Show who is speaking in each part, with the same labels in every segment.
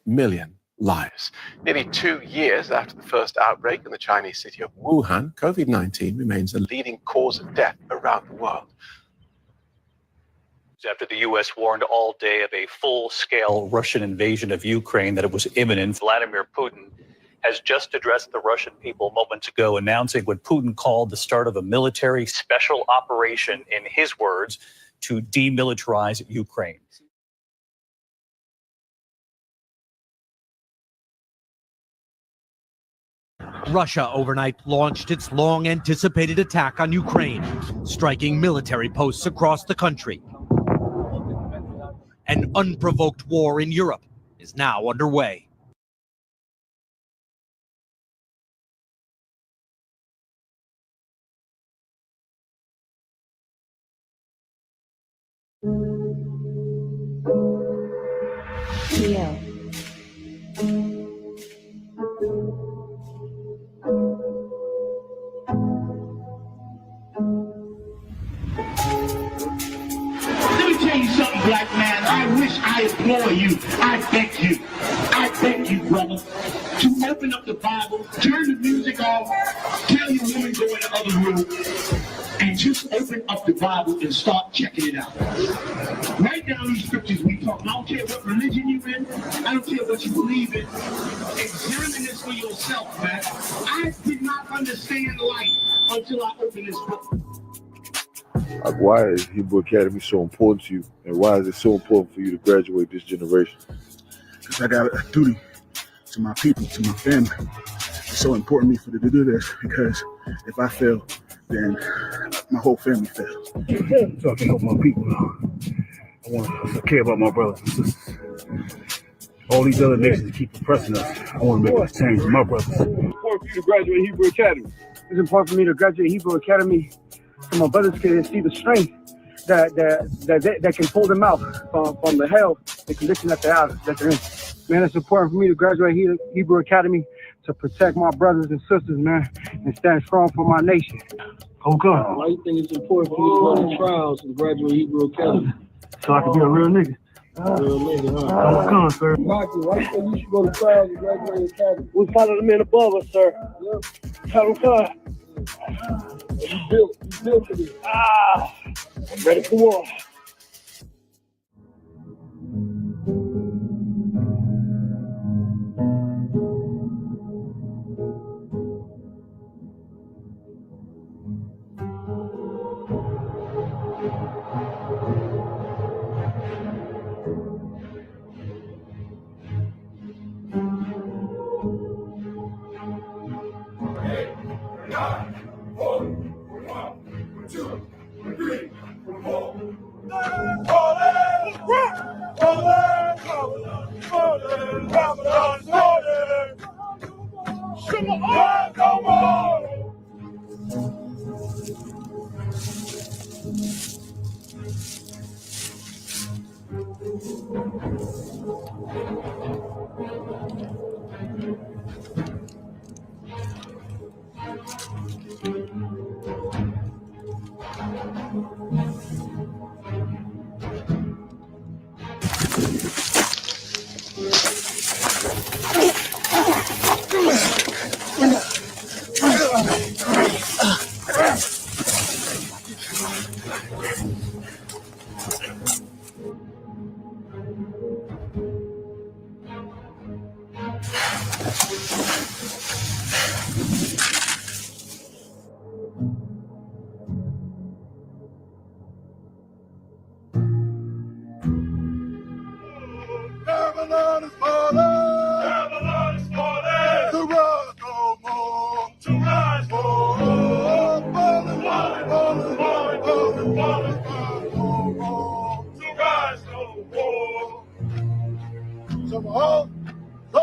Speaker 1: million lives. Nearly 2 years after the first outbreak in the Chinese city of Wuhan, COVID-19 remains the leading cause of death around the world.
Speaker 2: After the U.S. warned all day of a full-scale Russian invasion of Ukraine, that it was imminent, Vladimir Putin has just addressed the Russian people moments ago, announcing what Putin called the start of a military special operation, in his words, to demilitarize Ukraine.
Speaker 3: Russia overnight launched its long-anticipated attack on Ukraine, striking military posts across the country. An unprovoked war in Europe is now underway.
Speaker 4: Black man, I wish, I implore you, I beg you, brother, to open up the Bible, turn the music off, tell your woman go in the other room, and just open up the Bible and start checking it out. Write down these scriptures we talk. I don't care what religion you're in, I don't care what you believe in. Examine this for yourself, man. I did not understand life until I opened this book.
Speaker 5: Like, why is Hebrew Academy so important to you, and why is it so important for you to graduate this generation?
Speaker 6: Because I got a duty to my people, to my family. It's so important to me to do this, because if I fail, then my whole family fails. So I can help my people. I want to care about my brothers and sisters. All these other nations keep oppressing us. I want to make this change for my brothers.
Speaker 5: It's important for you to graduate Hebrew Academy.
Speaker 7: It's important for me to graduate Hebrew Academy so my brothers can see the strength that can pull them out from the hell, the condition that they're in. Man, it's important for me to graduate Hebrew Academy to protect my brothers and sisters, man, and stand strong for my nation. Oh, God.
Speaker 8: Why do you think it's important for you to go to trials and graduate Hebrew Academy?
Speaker 7: So I can be a real nigga.
Speaker 8: Real nigga, huh?
Speaker 7: Oh, God, sir.
Speaker 8: Michael, why do you think you should go to trials and graduate Academy?
Speaker 7: We follow the men above us, sir.
Speaker 8: Yep.
Speaker 7: Tell them, God.
Speaker 8: You built for this.
Speaker 7: I'm ready for war.
Speaker 5: Babylon is falling. Babylon is falling. To rise no more. To rise no more. Falling, falling, falling, falling, falling, falling, falling no more. To rise no more. Some all, go.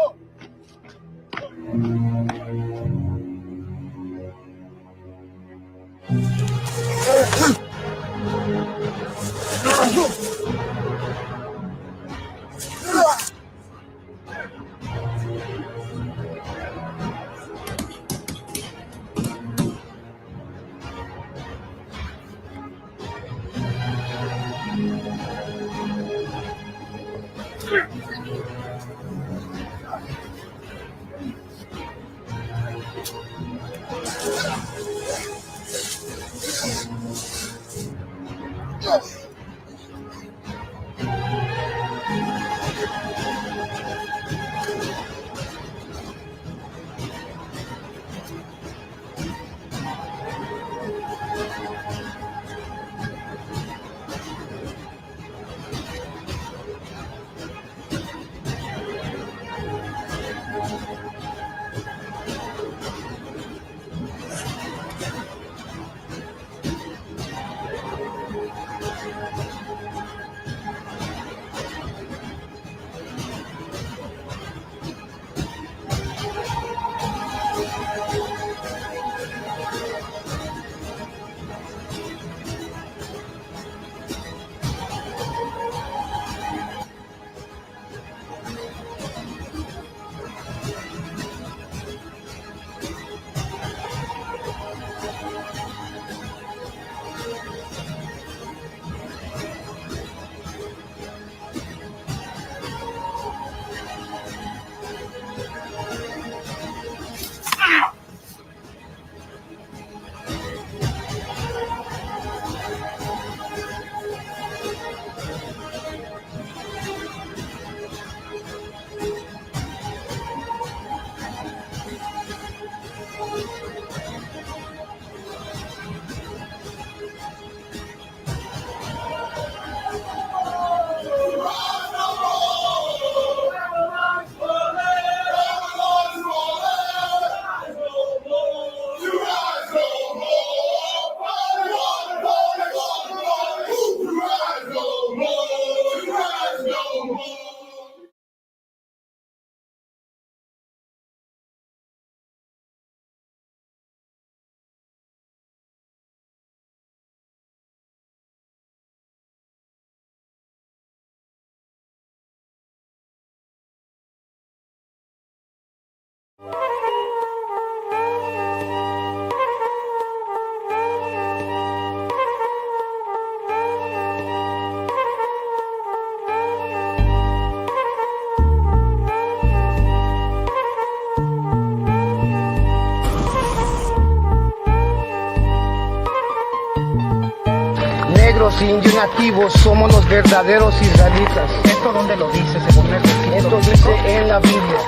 Speaker 9: Negros indignativos somos los verdaderos israelitas. ¿Esto dónde lo dice según esto dice en la Biblia.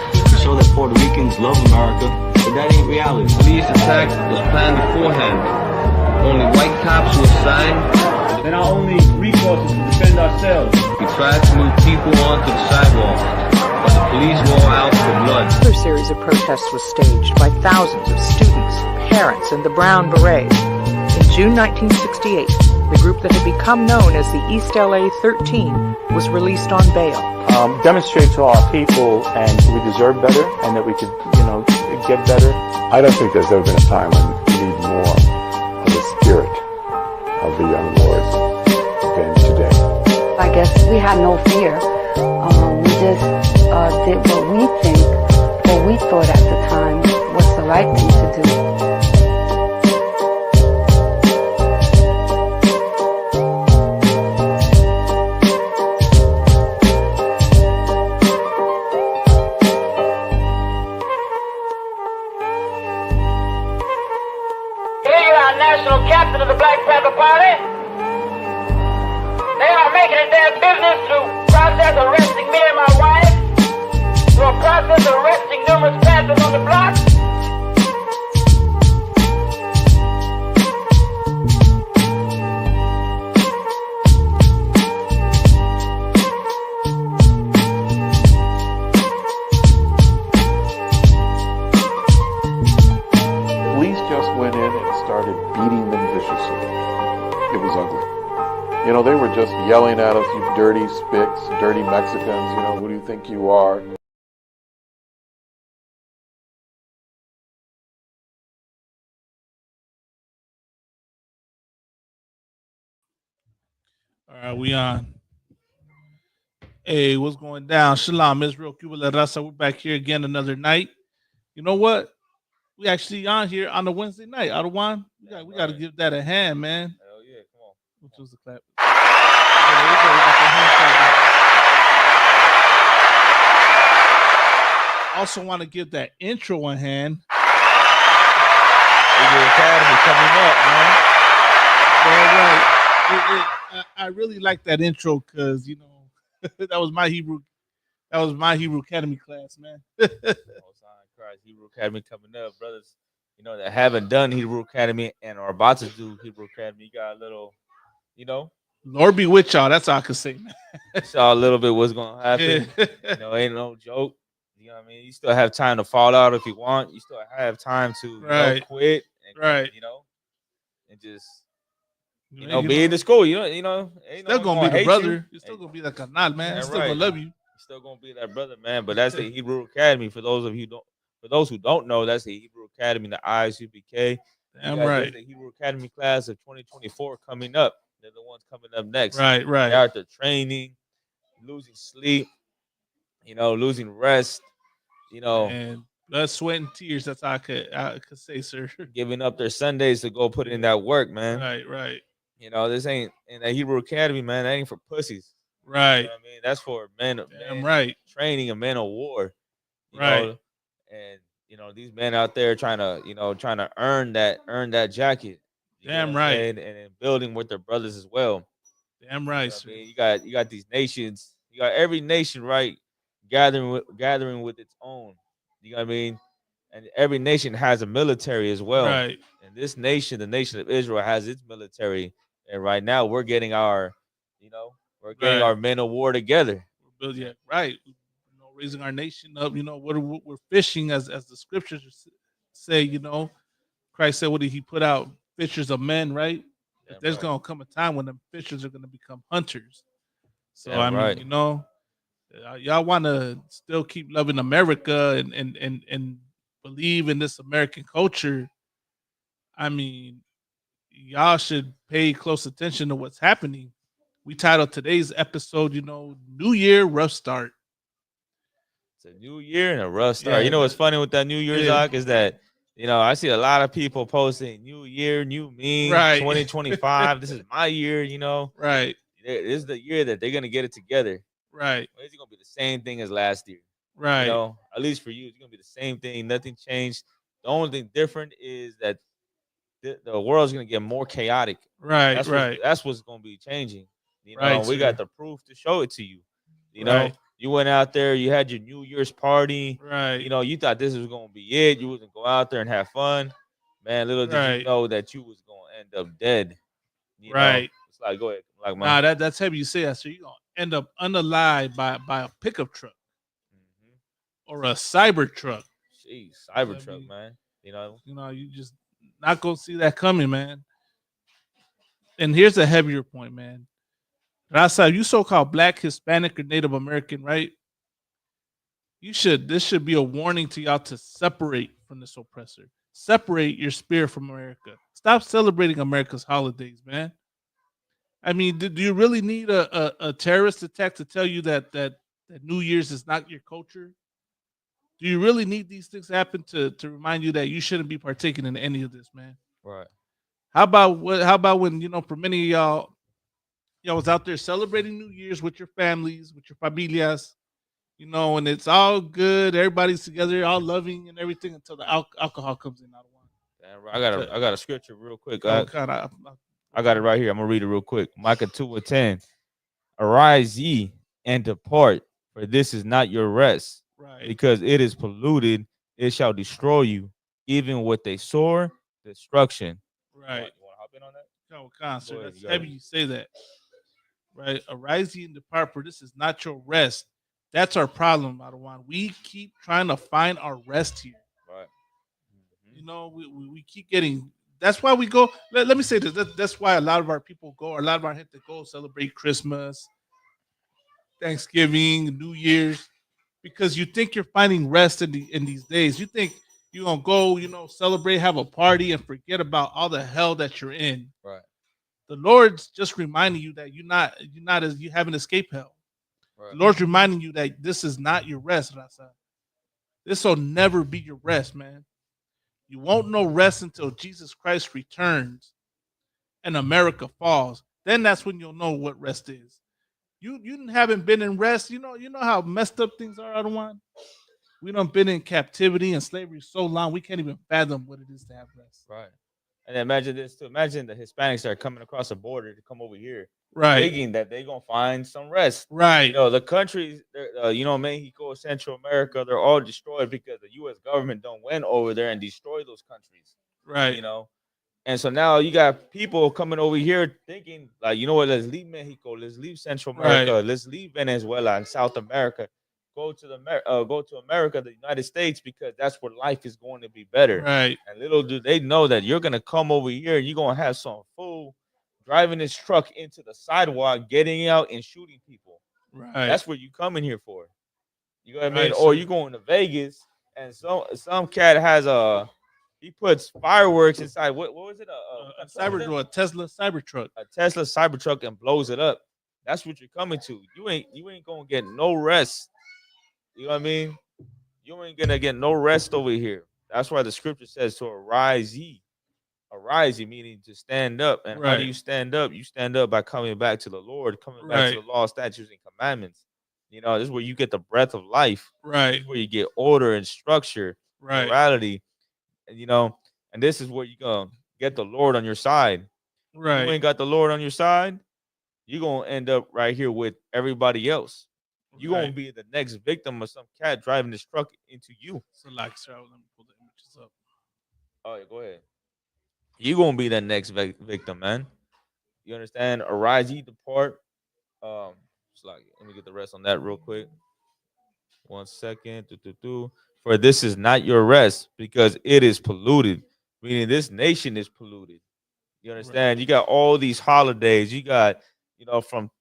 Speaker 10: Show that Puerto Ricans love America, but that ain't reality. Police attack was planned beforehand. Only white cops were assigned.
Speaker 11: They're not only resources to defend ourselves.
Speaker 10: We tried to move people onto the sidewalk, but the police were all out for blood.
Speaker 12: Another series of protests was staged by thousands of students, parents, and the Brown Berets. In June 1968, the group that had become known as the East LA 13 was released on bail.
Speaker 13: Demonstrate to our people and we deserve better and that we could, get better.
Speaker 14: I don't think there's ever been a time when we need more of the spirit of the young lords than today.
Speaker 15: I guess we had no fear. We just did what we thought at the time was the right thing to do.
Speaker 9: National captain of the Black Panther Party. They are making it their business to process arresting me and my wife, through a process of arresting numerous Panthers on the block.
Speaker 14: Police just went in and started beating them viciously. It was ugly. They were just yelling at us, you dirty spicks, dirty Mexicans, who do you think you are?
Speaker 5: All right, we on. Hey, what's going down? Shalom, Israel, Cuba La Raza. We're back here again another night. You know what? We actually on here on a Wednesday night. Adawan, we got to give that a hand, man.
Speaker 16: Hell yeah, come on.
Speaker 5: Which was the clap. Oh, there we go. We got the hand clap. Also want to give that intro a hand.
Speaker 16: Radio Academy coming up, man.
Speaker 5: All right.
Speaker 16: I really like that intro because you know that was my Hebrew Academy class, man.
Speaker 17: Most High Christ Hebrew Academy coming up, brothers. You know that haven't done Hebrew Academy and are about to do Hebrew Academy. You got a little, you know.
Speaker 16: Lord be with y'all. That's all I can say, man.
Speaker 17: Saw a little bit what's gonna happen. You know, ain't no joke. You know what I mean? You still have time to fall out if you want. You still have time to you know, quit and you know, and just be in the school. You know, ain't
Speaker 16: still
Speaker 17: no
Speaker 16: gonna be the brother.
Speaker 17: You.
Speaker 16: You're still gonna be the canal, man.
Speaker 17: That's
Speaker 16: Still
Speaker 17: right.
Speaker 16: gonna love you.
Speaker 17: Still gonna be that brother, man. But that's the Hebrew Academy. For those who don't know, that's the Hebrew Academy, the ISUPK.
Speaker 16: Damn right.
Speaker 17: The Hebrew Academy class of 2024 coming up. They're the ones coming up next.
Speaker 16: Right.
Speaker 17: They're out there training, losing sleep, you know, losing rest, you know,
Speaker 16: and blood, sweat, and tears. That's all I could say, sir.
Speaker 17: Giving up their Sundays to go put in that work, man.
Speaker 16: Right.
Speaker 17: You know, this ain't in the Hebrew Academy, man. That ain't for pussies.
Speaker 16: Right.
Speaker 17: You know what I mean, that's for men.
Speaker 16: Right.
Speaker 17: Training a men of war. You
Speaker 16: Right.
Speaker 17: know? And you know, these men out there trying to earn that jacket.
Speaker 16: Damn right.
Speaker 17: And building with their brothers as well.
Speaker 16: Damn right.
Speaker 17: You know what I mean? You got these nations. You got every nation, right, gathering with its own. You know what I mean? And every nation has a military as well.
Speaker 16: Right.
Speaker 17: And this nation, the nation of Israel, has its military. And right now, we're getting our men of war together.
Speaker 16: Yeah, right. You know, raising our nation up. You know, we're fishing as the scriptures say. You know, Christ said, "What did He put out? Fishers of men." Right. But there's gonna come a time when the fishers are gonna become hunters. So I mean, you know, y'all want to still keep loving America and believe in this American culture. I mean, y'all should pay close attention to what's happening. We titled today's episode, you know, New Year, Rough Start.
Speaker 17: It's a new year and a rough start.
Speaker 16: Yeah.
Speaker 17: You know what's funny with that New Year's, Doc, is that, you know, I see a lot of people posting New Year, new me,
Speaker 16: Right.
Speaker 17: 2025. This is my year, you know.
Speaker 16: Right.
Speaker 17: This is the year that they're going to get it together.
Speaker 16: Right.
Speaker 17: It's going to be the same thing as last year.
Speaker 16: Right.
Speaker 17: You know, at least for you, it's going to be the same thing. Nothing changed. The only thing different is that the world's going to get more chaotic.
Speaker 16: Right.
Speaker 17: That's what's going to be changing. You know,
Speaker 16: Right,
Speaker 17: we
Speaker 16: sir.
Speaker 17: got the proof to show it to you. You know,
Speaker 16: Right.
Speaker 17: you went out there, you had your New Year's party.
Speaker 16: Right.
Speaker 17: You know, you thought this was going to be it. You was going to go out there and have fun. Man, little did
Speaker 16: Right.
Speaker 17: you know that you was going to end up dead. You know?
Speaker 16: Right.
Speaker 17: It's like, go ahead. Like,
Speaker 16: Nah, that's heavy you say that. So you're gonna end up unalive by a pickup truck or a cyber truck.
Speaker 17: Jeez, Cybertruck, man. You know,
Speaker 16: you just not gonna see that coming, man. And here's a heavier point, man. Rasa, you so-called Black, Hispanic, or Native American, right? This should be a warning to y'all to separate from this oppressor. Separate your spirit from America. Stop celebrating America's holidays, man. I mean, do you really need a terrorist attack to tell you that New Year's is not your culture? Do you really need these things to happen to remind you that you shouldn't be partaking in any of this, man?
Speaker 17: right.
Speaker 16: How about when, you know, for many of y'all was out there celebrating New Year's with your families, with your familias, you know, and it's all good, everybody's together, all loving and everything until the alcohol comes in.
Speaker 17: I got a scripture real quick.
Speaker 16: Oh,
Speaker 17: I got it right here. I'm gonna read it real quick. Micah 2:10. Arise ye and depart, for this is not your rest.
Speaker 16: Right.
Speaker 17: Because it is polluted, it shall destroy you, even with a sore destruction.
Speaker 16: Right.
Speaker 17: You want to hop in on that?
Speaker 16: No, concert.
Speaker 17: Go ahead,
Speaker 16: That's
Speaker 17: you got
Speaker 16: heavy
Speaker 17: it.
Speaker 16: you say that. Right. Arise ye and depart, for this is not your rest. That's our problem, Adawan. We keep trying to find our rest here.
Speaker 17: Right.
Speaker 16: You know, we keep getting. That's why we go. Let me say this. That's why a lot of our people go. A lot of our gente go celebrate Christmas, Thanksgiving, New Year's, because you think you're finding rest in these days. You think you're gonna go, you know, celebrate, have a party, and forget about all the hell that you're in.
Speaker 17: Right.
Speaker 16: The Lord's just reminding you that you haven't escaped hell.
Speaker 17: Right.
Speaker 16: The Lord's reminding you that this is not your rest, Rasa. This will never be your rest, man. You won't know rest until Jesus Christ returns and America falls. Then that's when you'll know what rest is. You haven't been in rest. You know how messed up things are, Adawan? We done been in captivity and slavery so long, we can't even fathom what it is to have rest.
Speaker 17: Right. And imagine this too. Imagine the Hispanics that are coming across the border to come over here.
Speaker 16: Right.
Speaker 17: thinking that they're gonna find some rest.
Speaker 16: Right.
Speaker 17: You know, the countries, you know, Mexico, Central America, they're all destroyed because the U.S. government don't went over there and destroy those countries.
Speaker 16: Right.
Speaker 17: You know, and so now you got people coming over here thinking like, you know what? Let's leave Mexico. Let's leave Central America.
Speaker 16: Right.
Speaker 17: Let's leave Venezuela and South America. Go to America, the United States, because that's where life is going to be better.
Speaker 16: Right.
Speaker 17: And little do they know that you're gonna come over here and you're gonna have some fool driving his truck into the sidewalk, getting out and shooting people.
Speaker 16: Right.
Speaker 17: That's what you coming here for. You know what I mean?
Speaker 16: Right,
Speaker 17: Or
Speaker 16: so-
Speaker 17: you going to Vegas and some cat has he puts fireworks inside. What was it?
Speaker 16: A Tesla Cybertruck.
Speaker 17: A Tesla Cybertruck and blows it up. That's what you're coming to. You ain't gonna get no rest. You know what I mean? You ain't gonna get no rest over here. That's why the scripture says to arise ye. Arise ye, meaning to stand up. And how do
Speaker 16: Right.
Speaker 17: you stand up? You stand up by coming back to the Lord, coming back to
Speaker 16: Right.
Speaker 17: the law, statutes, and commandments. You know, this is where you get the breath of life.
Speaker 16: Right.
Speaker 17: This is where you get order and structure,
Speaker 16: Right.
Speaker 17: morality. And, you know, and this is where you're gonna get the Lord on your side.
Speaker 16: Right.
Speaker 17: You ain't got the Lord on your side, you're gonna end up right here with everybody else. You're gonna
Speaker 16: Right.
Speaker 17: be the next victim of some cat driving this truck into you.
Speaker 16: So like, sir, let me pull the images up.
Speaker 17: Oh, yeah, go ahead. You're gonna be the next victim, man. You understand? Arise, ye depart. It's like, let me get the rest on that real quick. 1 second. For this is not your rest, because it is polluted. Meaning this nation is polluted. You understand? You got all these holidays. You got, you know, from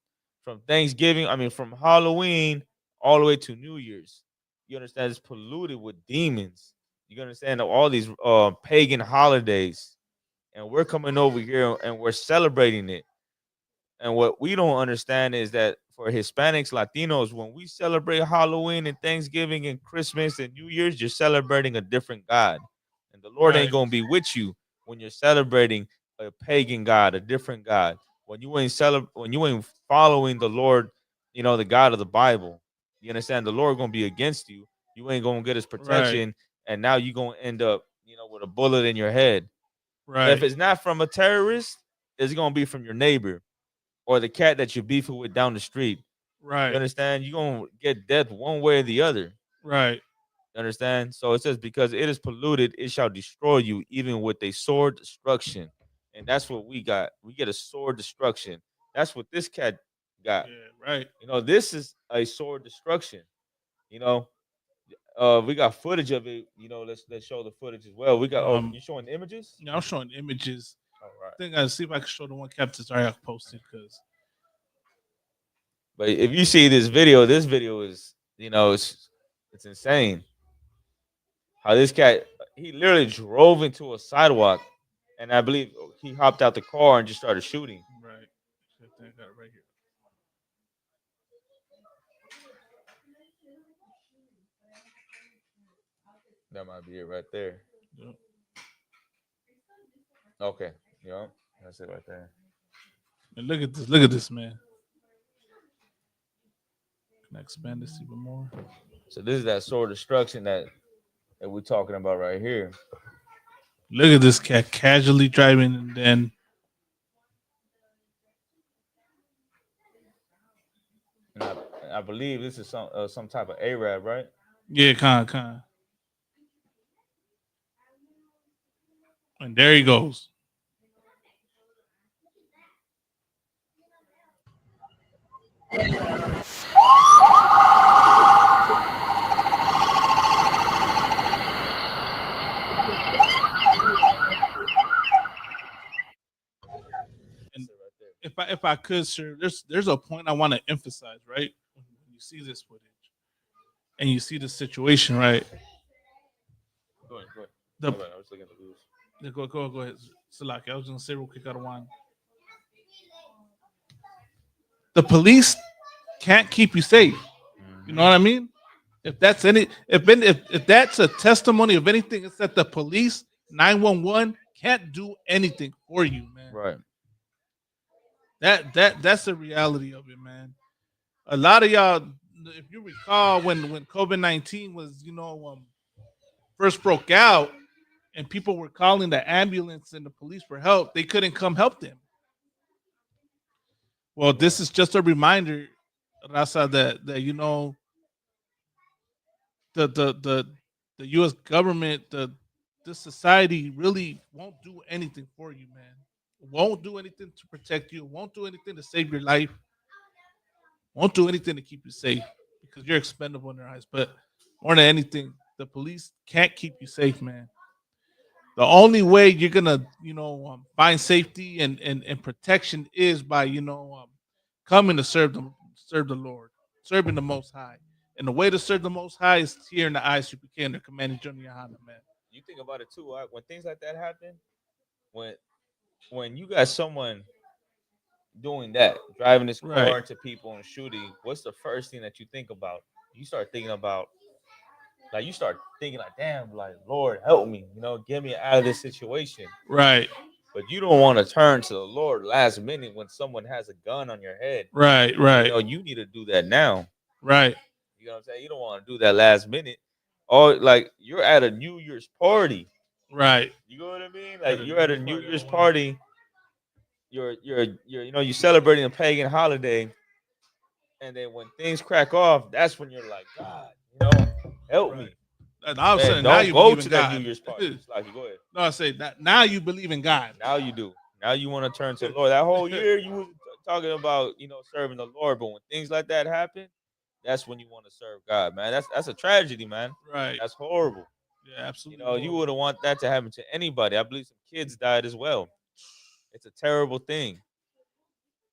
Speaker 17: Thanksgiving, from Halloween all the way to New Year's. You understand? It's polluted with demons. You understand all these pagan holidays. And we're coming over here and we're celebrating it. And what we don't understand is that for Hispanics, Latinos, when we celebrate Halloween and Thanksgiving and Christmas and New Year's, you're celebrating a different God. And the Lord ain't
Speaker 16: Right.
Speaker 17: gonna be with you when you're celebrating a pagan God, a different God. When you ain't following the Lord, you know, the God of the Bible. You understand? The Lord gonna be against you. You ain't gonna get his protection, and now you're gonna end up, you know, with a bullet in your head.
Speaker 16: Right.
Speaker 17: If it's not from a terrorist, it's gonna be from your neighbor or the cat that you're beefing with down the street.
Speaker 16: Right.
Speaker 17: You understand? You're gonna get death one way or the other.
Speaker 16: Right.
Speaker 17: You understand? So it says, because it is polluted, it shall destroy you, even with a sword destruction. And that's what we got. We get a sword destruction. That's what this cat got.
Speaker 16: Yeah, right.
Speaker 17: You know, this is a sword destruction. You know, we got footage of it. You know, let's show the footage as well. We got. You showing images?
Speaker 16: Yeah, I'm showing images.
Speaker 17: All right.
Speaker 16: I think I'll see if I can show the one Captain Zaryak posted because.
Speaker 17: But if you see this video is, you know, it's insane. How this cat, he literally drove into a sidewalk, and I believe he hopped out the car and just started shooting.
Speaker 16: Right. I think I got it right here.
Speaker 17: That might be it right there.
Speaker 16: Yep.
Speaker 17: Okay. Yep. That's it right there.
Speaker 16: And look at this. Look at this, man. Can I expand this even more?
Speaker 17: So this is that sword destruction that we're talking about right here.
Speaker 16: Look at this cat casually driving, and then
Speaker 17: And I believe this is some type of Arab, right?
Speaker 16: yeah, kind of. And there he goes. And if I could, sir, there's a point I want to emphasize, right? When you see this footage and you see the situation, right?
Speaker 17: Go ahead.
Speaker 16: The-
Speaker 17: Hold on, I was looking at the news.
Speaker 16: Yeah, go ahead, Salaki. I was gonna say real quick, I don't want. The police can't keep you safe. You know what I mean? If that's if that's a testimony of anything, it's that the police 911 can't do anything for you, man.
Speaker 17: Right.
Speaker 16: That's the reality of it, man. A lot of y'all, if you recall, when COVID-19 was, first broke out, and people were calling the ambulance and the police for help, they couldn't come help them. Well, this is just a reminder, Raza, that you know the U.S. government, this society really won't do anything for you, man. Won't do anything to protect you. Won't do anything to save your life. Won't do anything to keep you safe because you're expendable in their eyes. But more than anything, the police can't keep you safe, man. The only way you're gonna, find safety and protection is by, coming to serve the Lord, serving the Most High. And the way to serve the Most High is here in the ICPK under Commander Junior Yohana, man.
Speaker 17: You think about it too. When things like that happen, when you got someone doing that, driving this car into people and shooting, what's the first thing that you think about? You start thinking about, damn, like, Lord, help me, get me out of this situation.
Speaker 16: Right.
Speaker 17: But you don't want to turn to the Lord last minute when someone has a gun on your head.
Speaker 16: Right.
Speaker 17: You need to do that now.
Speaker 16: Right.
Speaker 17: You know what I'm saying? You don't want to do that last minute. Or like you're at a New Year's party.
Speaker 16: Right.
Speaker 17: You know what I mean? Like you're at a New Year's party. You're you're celebrating a pagan holiday. And then when things crack off, that's when you're like, God, help me.
Speaker 16: And all of a sudden,
Speaker 17: don't
Speaker 16: now you
Speaker 17: go
Speaker 16: believe
Speaker 17: to
Speaker 16: in
Speaker 17: that
Speaker 16: God.
Speaker 17: New Year's party. Like, go ahead.
Speaker 16: No, I say that now you believe in God.
Speaker 17: Now you do. Now you want to turn to the Lord. That whole year you were talking about, serving the Lord, but when things like that happen, that's when you want to serve God, man. That's a tragedy, man.
Speaker 16: Right.
Speaker 17: That's horrible.
Speaker 16: Yeah, absolutely.
Speaker 17: You wouldn't want that to happen to anybody. I believe some kids died as well. It's a terrible thing.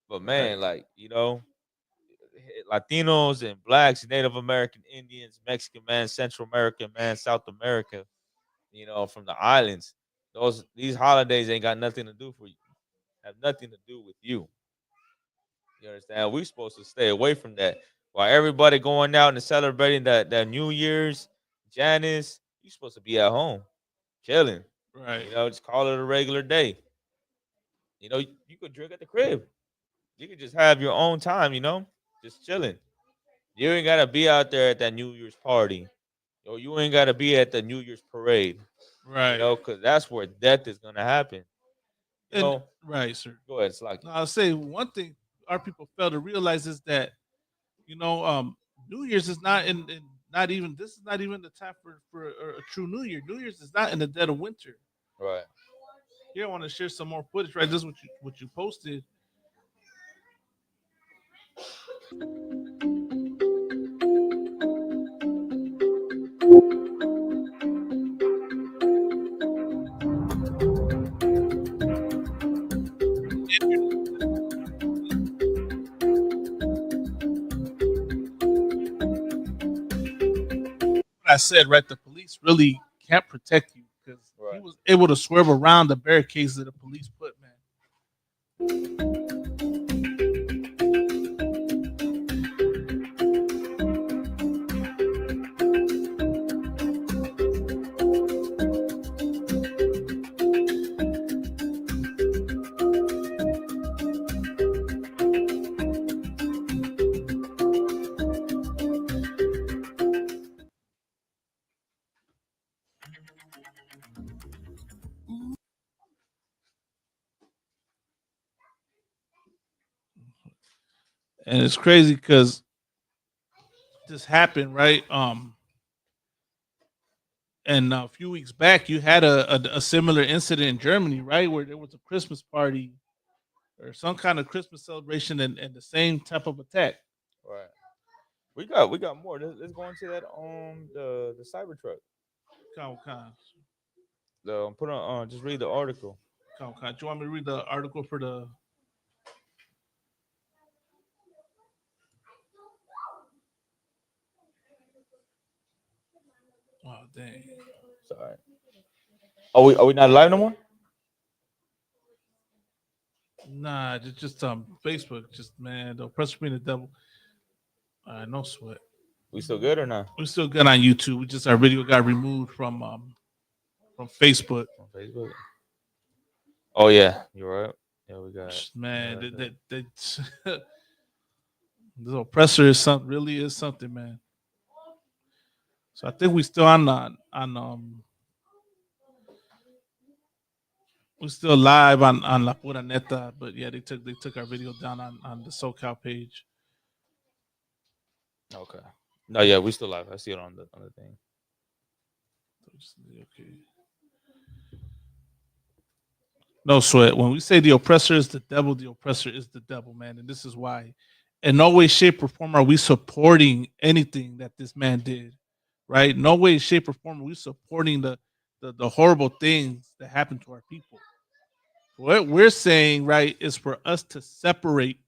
Speaker 17: But man, Latinos and blacks, Native American Indians, Mexican man, Central American man, South America, from the islands, these holidays ain't got nothing to do for you. Have nothing to do with you. You understand? We're supposed to stay away from that. While everybody going out and celebrating that New Year's, Janice, you're supposed to be at home, chilling.
Speaker 16: Right.
Speaker 17: Just call it a regular day. You could drink at the crib. You could just have your own time, just chilling. You ain't gotta be out there at that New Year's party. You ain't gotta be at the New Year's parade.
Speaker 16: Right.
Speaker 17: Because that's where death is gonna happen.
Speaker 16: Right, sir.
Speaker 17: Go ahead, Slocky.
Speaker 16: Now, I'll say one thing our people fail to realize is that, New Year's is not this is not even the time for a true New Year. New Year's is not in the dead of winter.
Speaker 17: Right.
Speaker 16: Here I want to share some more footage, right? This is what you posted. I said, right, the police really can't protect you because he was able to swerve around the barricades that the police put, man. And it's crazy because this happened, right? And a few weeks back, you had a similar incident in Germany, right, where there was a Christmas party or some kind of Christmas celebration and the same type of attack.
Speaker 17: Right. We got more. Let's go into that on the Cybertruck. Put on. Just read the article.
Speaker 16: Do you want me to read the article for the? Oh dang!
Speaker 17: Sorry. Are we not live no more?
Speaker 16: Nah, just Facebook. Just man, the oppressor being the devil. No sweat.
Speaker 17: We still good or not?
Speaker 16: We're still good on YouTube. We just our video got removed from Facebook.
Speaker 17: On Facebook. Oh yeah, you're right. Yeah, we got.
Speaker 16: Man, this oppressor is something. Really is something, man. So I think we still on We're still live on La Pura Neta, but yeah, they took our video down on the SoCal page.
Speaker 17: Okay. No, yeah, we still live. I see it on the thing.
Speaker 16: Okay. No sweat. When we say the oppressor is the oppressor is the devil, man. And this is why. In no way, shape, or form are we supporting anything that this man did. Right? No way, shape, or form are we supporting the horrible things that happened to our people. What we're saying, right, is for us to separate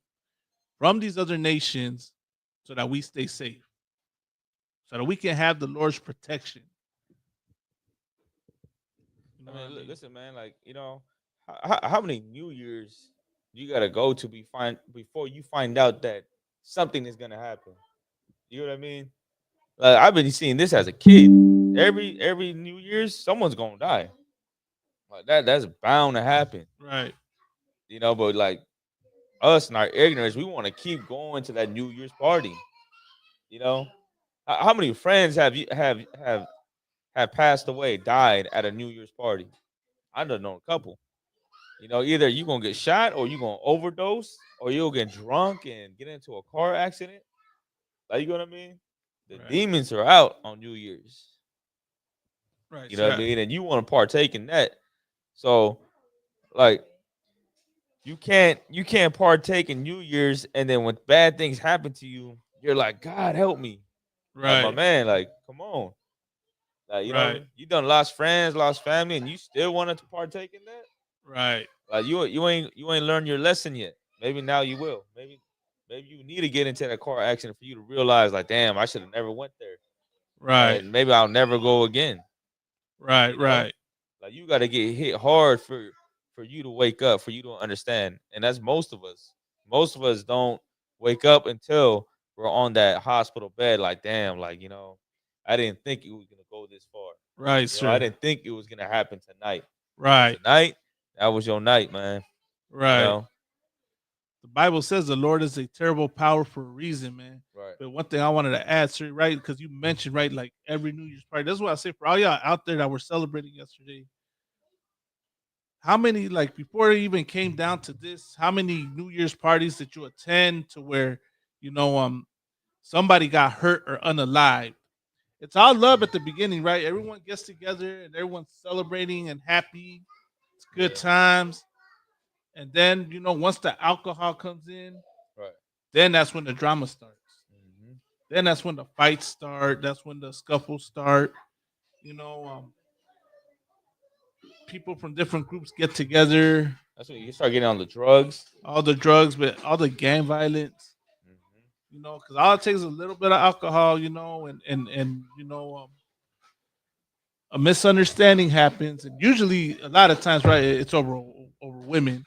Speaker 16: from these other nations so that we stay safe. So that we can have the Lord's protection.
Speaker 17: I mean, listen, man. Like, you know, how many New Year's you gotta go to before you find out that something is gonna happen? You know what I mean? Like, I've been seeing this as a kid. Every New Year's, someone's gonna die. Like that's bound to happen.
Speaker 16: Right.
Speaker 17: You know, but like us and our ignorance, we want to keep going to that New Year's party. You know, how many friends have passed away, died at a New Year's party? I don't know a couple. You know, either you're gonna get shot or you're gonna overdose or you'll get drunk and get into a car accident. Like, you know what I mean? The demons are out on New Year's.
Speaker 16: Right.
Speaker 17: You know what I mean? And you want to partake in that. So, like, you can't partake in New Year's, and then when bad things happen to you, you're like, God help me.
Speaker 16: Right.
Speaker 17: Like, my man, like, come on. Like, you know, you done lost friends, lost family, and you still wanted to partake in that?
Speaker 16: Right.
Speaker 17: Like, you ain't learned your lesson yet. Maybe now you will. Maybe you need to get into that car accident for you to realize, like, damn, I should have never went there.
Speaker 16: Right.
Speaker 17: And maybe I'll never go again.
Speaker 16: Right,
Speaker 17: you know?
Speaker 16: right.
Speaker 17: Like, you got to get hit hard for you to wake up, for you to understand. And that's most of us. Most of us don't wake up until we're on that hospital bed. Like, damn, like, you know, I didn't think it was going to go this far.
Speaker 16: Right, sir.
Speaker 17: I didn't think it was going to happen tonight.
Speaker 16: Right.
Speaker 17: Tonight, that was your night, man.
Speaker 16: Right.
Speaker 17: You know?
Speaker 16: The Bible says the Lord is a terrible power for a reason, man.
Speaker 17: Right.
Speaker 16: But one thing I wanted to add, sir, right, because you mentioned, right, like every New Year's party. That's what I say for all y'all out there that were celebrating yesterday. How many, like, before it even came down to this, how many New Year's parties did you attend to where, you know, somebody got hurt or unalived? It's all love at the beginning, right? Everyone gets together and everyone's celebrating and happy. It's good times. And then, you know, once the alcohol comes in,
Speaker 17: right,
Speaker 16: then that's when the drama starts. Mm-hmm. Then that's when the fights start. That's when the scuffles start. You know, people from different groups get together.
Speaker 17: That's when you start getting on the drugs.
Speaker 16: All the drugs, but all the gang violence. Mm-hmm. You know, because all it takes is a little bit of alcohol, you know, and you know, a misunderstanding happens. And usually, a lot of times, right, it's over women.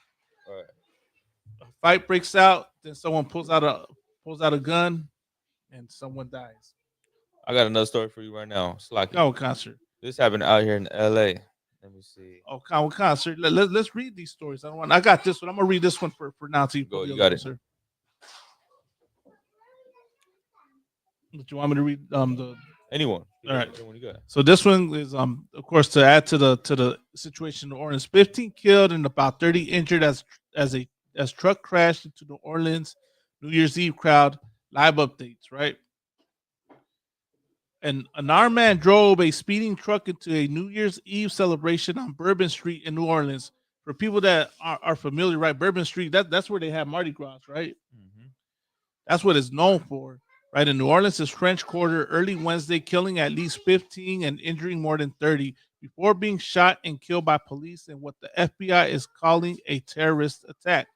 Speaker 16: Fight breaks out, then someone pulls out a gun, and someone dies.
Speaker 17: I got another story for you right now.
Speaker 16: Oh, concert.
Speaker 17: This happened out here in LA. Let me see.
Speaker 16: Oh, concert. Let's read these stories. I got this one. I'm gonna read this one for now. To
Speaker 17: go. You got it,
Speaker 16: sir. Do you want me to read the
Speaker 17: anyone?
Speaker 16: All right.
Speaker 17: Anyone you got?
Speaker 16: So this one is of course, to add to the situation in New Orleans. 15 killed and about 30 injured as truck crashed into New Orleans New Year's Eve crowd. Live updates, right? And an armed man drove a speeding truck into a New Year's Eve celebration on Bourbon Street in New Orleans. For people that are familiar, right? Bourbon Street, that's where they have Mardi Gras, right? Mm-hmm. That's what it's known for, right? In New Orleans' French Quarter early Wednesday, killing at least 15 and injuring more than 30 before being shot and killed by police in what the FBI is calling a terrorist attack.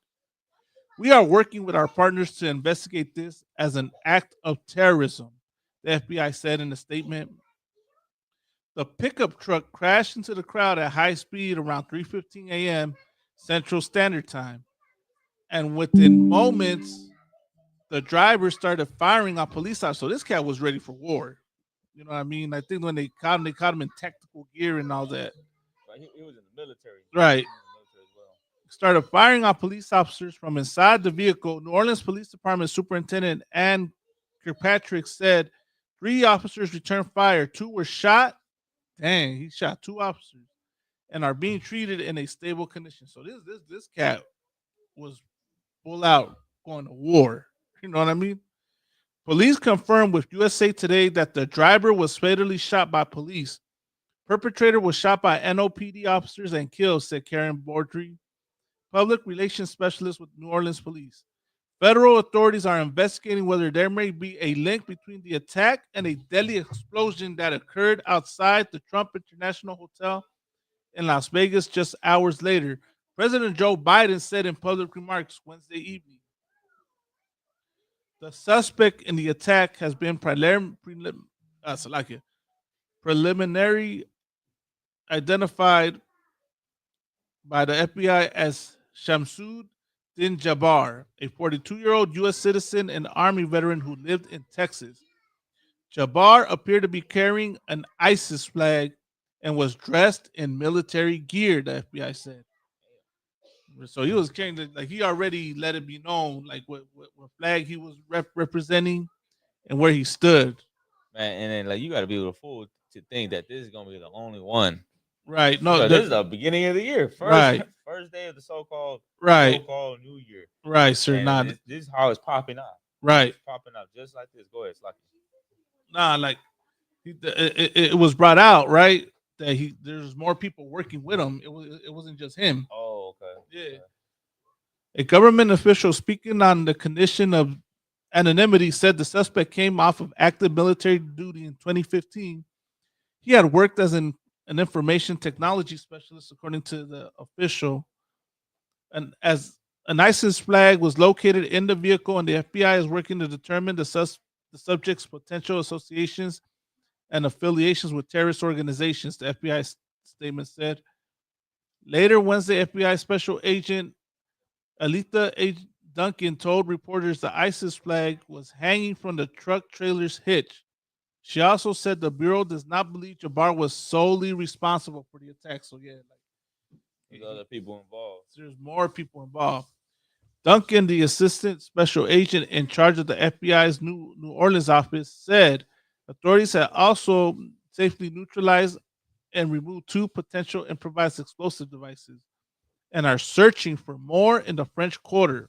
Speaker 16: We are working with our partners to investigate this as an act of terrorism, the FBI said in a statement. The pickup truck crashed into the crowd at high speed around 3:15 a.m. Central Standard Time. And within moments, the driver started firing on police officers. So this cat was ready for war. You know what I mean? I think when they caught him in tactical gear and all that.
Speaker 17: He was in the military.
Speaker 16: Right. Started firing on police officers from inside the vehicle. New Orleans Police Department Superintendent Ann Kirkpatrick said 3 officers returned fire. 2 were shot. Dang, he shot 2 officers. and are being treated in a stable condition. So this cat was full out going to war. You know what I mean? Police confirmed with USA Today that the driver was fatally shot by police. Perpetrator was shot by NOPD officers and killed, said Karen Bordry, public relations specialist with New Orleans Police. Federal authorities are investigating whether there may be a link between the attack and a deadly explosion that occurred outside the Trump International Hotel in Las Vegas just hours later. President Joe Biden said in public remarks Wednesday evening, the suspect in the attack has been preliminary identified by the FBI as Shamsuddin Jabbar, a 42-year-old U.S. citizen and Army veteran who lived in Texas. Jabbar appeared to be carrying an ISIS flag and was dressed in military gear, the FBI said. So he was carrying, he already let it be known, what flag he was representing and where he stood.
Speaker 17: Man, and then you got to be able to fool to think that this is gonna be the only one.
Speaker 16: Right. No,
Speaker 17: this is the beginning of the year. First day of the so-called New Year.
Speaker 16: Right, sir.
Speaker 17: And this is how it's popping up.
Speaker 16: Right.
Speaker 17: It's popping up just like this. Go ahead, Slocky.
Speaker 16: It was brought out, right, that there's more people working with him. It wasn't just him.
Speaker 17: Oh, okay.
Speaker 16: Yeah.
Speaker 17: Okay.
Speaker 16: A government official speaking on the condition of anonymity said the suspect came off of active military duty in 2015. He had worked as an information technology specialist, according to the official. And as an ISIS flag was located in the vehicle, and the FBI is working to determine the subject's potential associations and affiliations with terrorist organizations, the FBI statement said. Later Wednesday, FBI Special Agent Alita A. Duncan told reporters the ISIS flag was hanging from the truck trailer's hitch. She also said the Bureau does not believe Jabbar was solely responsible for the attack. So,
Speaker 17: there's other people involved.
Speaker 16: There's more people involved. Duncan, the assistant special agent in charge of the FBI's New Orleans office, said authorities had also safely neutralized and removed 2 potential improvised explosive devices and are searching for more in the French Quarter.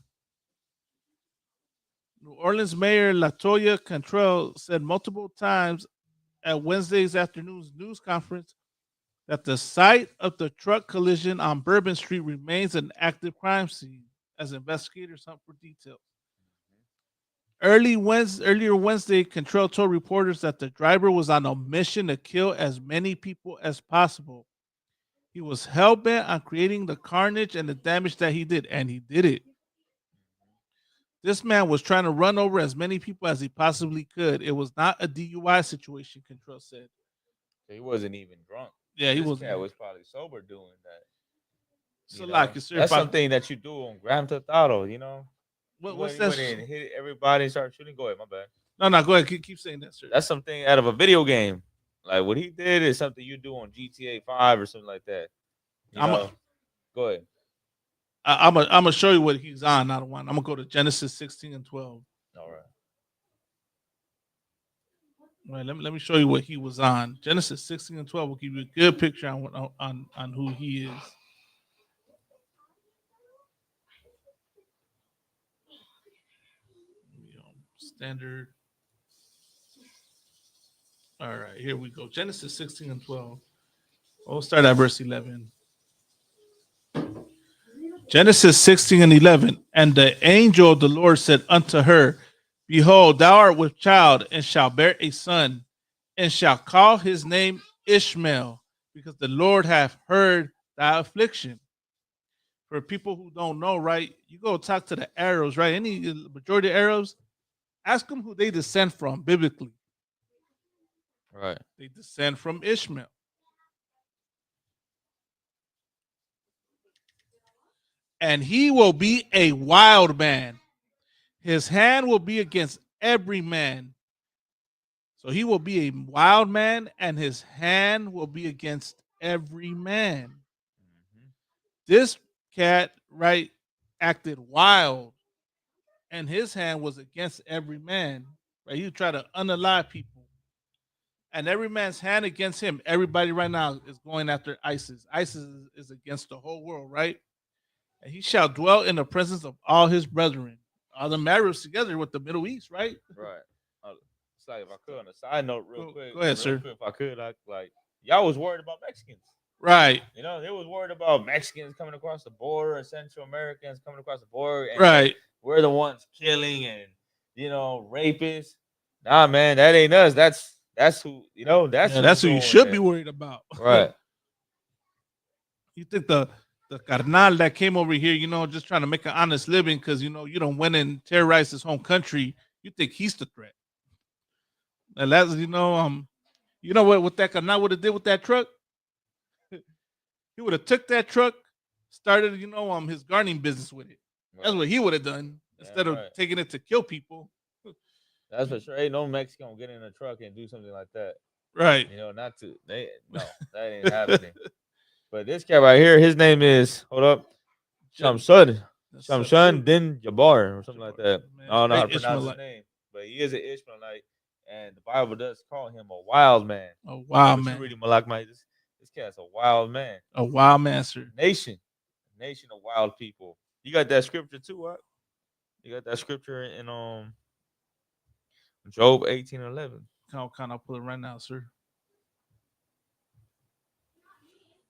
Speaker 16: New Orleans Mayor Latoya Cantrell said multiple times at Wednesday's afternoon's news conference that the site of the truck collision on Bourbon Street remains an active crime scene as investigators hunt for details. Earlier Wednesday, Cantrell told reporters that the driver was on a mission to kill as many people as possible. He was hell-bent on creating the carnage and the damage that he did, and he did it. This man was trying to run over as many people as he possibly could. It was not a DUI situation, Cantrell said.
Speaker 17: He wasn't even drunk.
Speaker 16: Yeah, he
Speaker 17: was probably sober doing that.
Speaker 16: So
Speaker 17: that's something that you do on Grand Theft Auto, you know.
Speaker 16: What's that?
Speaker 17: Hit everybody and start shooting. Go ahead, my bad.
Speaker 16: No, go ahead. Keep saying that, sir.
Speaker 17: That's something out of a video game. Like what he did is something you do on GTA 5 or something like that. Go ahead.
Speaker 16: I'm gonna show you what he's on. Not one. I'm gonna go to Genesis 16 and 12.
Speaker 17: All right.
Speaker 16: All right. Let me show you what he was on. Genesis 16 and 12 will give you a good picture on who he is. Standard. All right, here we go. Genesis 16 and 12. We'll start at verse 11. Genesis 16 and 11. And the angel of the Lord said unto her, Behold, thou art with child, and shalt bear a son, and shalt call his name Ishmael, because the Lord hath heard thy affliction. For people who don't know, right, you go talk to the Arabs, right? Any majority of Arabs, ask them who they descend from biblically.
Speaker 17: Right.
Speaker 16: They descend from Ishmael. And he will be a wild man. His hand will be against every man. So he will be a wild man, and his hand will be against every man. Mm-hmm. This cat, right, acted wild, and his hand was against every man. Right? He would try to unalive people. and every man's hand against him. Everybody right now is going after ISIS. ISIS is against the whole world, right? And he shall dwell in the presence of all his brethren. All the marriage together with the Middle East, right?
Speaker 17: Right. It's like if I could on a side note, real quick.
Speaker 16: Go ahead, sir.
Speaker 17: Quick, if I could, like y'all was worried about Mexicans.
Speaker 16: Right.
Speaker 17: You know, they was worried about Mexicans coming across the border and Central Americans coming across the border. And
Speaker 16: right.
Speaker 17: We're the ones killing and, rapists. Nah, man, that ain't us. That's who, that's
Speaker 16: who you should be worried about.
Speaker 17: Right.
Speaker 16: You think the carnal that came over here, just trying to make an honest living because, you don't went and terrorized his home country. You think he's the threat. And that's, you know what that carnal would have did with that truck? He would have took that truck, started, his gardening business with it. Right. That's what he would have done instead of taking it to kill people.
Speaker 17: That's for sure. Ain't no Mexican gonna get in a truck and do something like that.
Speaker 16: Right.
Speaker 17: That ain't happening. But this cat right here, his name is, hold up, Shamsun Din Jabbar or something like that. I don't know how to pronounce his name, but he is an Ishmaelite, and the Bible does call him a wild man.
Speaker 16: A wild man.
Speaker 17: Reading Malak, this cat's a wild man.
Speaker 16: A wild man, sir.
Speaker 17: Nation of wild people. You got that scripture too, what? You got that scripture in Job 18:11.
Speaker 16: I'll pull it right now, sir.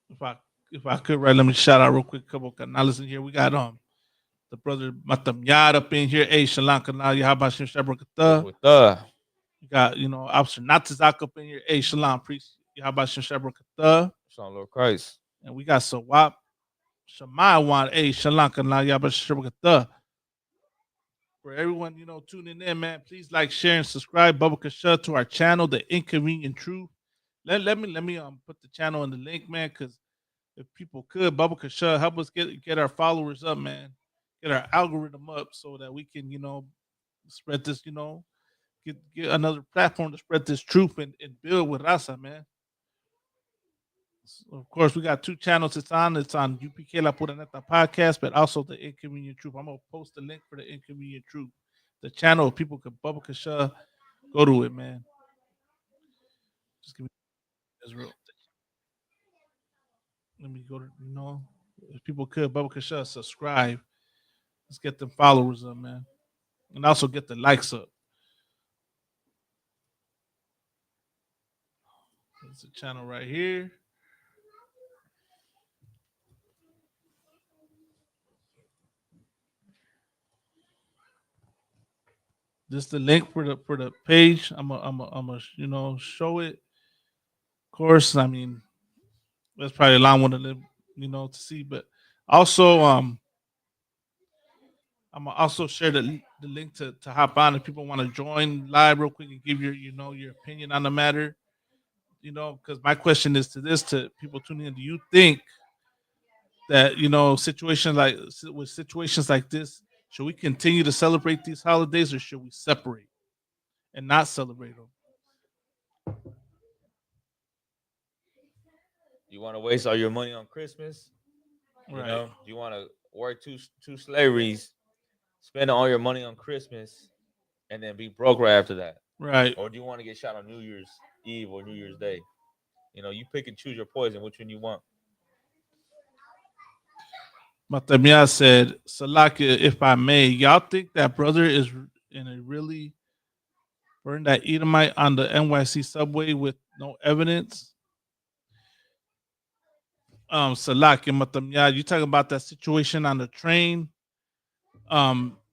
Speaker 16: If I could, right, let me shout out real quick a couple of canals in here. We got the brother Matamyad up in here. Hey, Shalom Kanal, Yahabashim Shabrakata. You got, Officer Natazak up in here. Hey, Shalom Priest, Yahabashim Shabrakata.
Speaker 17: Shalom Lord Christ.
Speaker 16: And we got Sawap Shamawan. Hey, Shalom Kanal, Yahabashim Shabrakata. For everyone, tuning in, man, please like, share, and subscribe. Baba Kasha to our channel, The Inconvenient Truth. Let me put the channel in the link, man, because if people could, Baba Kasha, help us get our followers up, man. Get our algorithm up so that we can, spread this, get another platform to spread this truth and build with Raza, man. So of course, we got 2 channels it's on. It's on UPK La Pura Neta podcast, but also The Inconvenient Truth. I'm going to post the link for The Inconvenient Truth. The channel, people could, Baba Kasha, go to it, man. Just give me Israel. Let me go to, if people could, Baba Kasha, subscribe. Let's get them followers up, man. And also get the likes up. There's a channel right here. This is the link for the page. I'm a show it. Of course, I mean, that's probably a long one to live, to see. But also, I'm gonna also share the link to hop on if people want to join live real quick and give your your opinion on the matter. Because my question is to people tuning in: do you think that situations like this, should we continue to celebrate these holidays or should we separate and not celebrate them?
Speaker 17: You want to waste all your money on Christmas?
Speaker 16: Right.
Speaker 17: You want to work two slaveries, spend all your money on Christmas, and then be broke right after that?
Speaker 16: Right.
Speaker 17: Or do you want to get shot on New Year's Eve or New Year's Day? You pick and choose your poison. Which one you want?
Speaker 16: Matamia said, Salakia, if I may, y'all think that brother is in a really burned that Edomite on the NYC subway with no evidence? Salakia, Matamia, you talking about that situation on the train?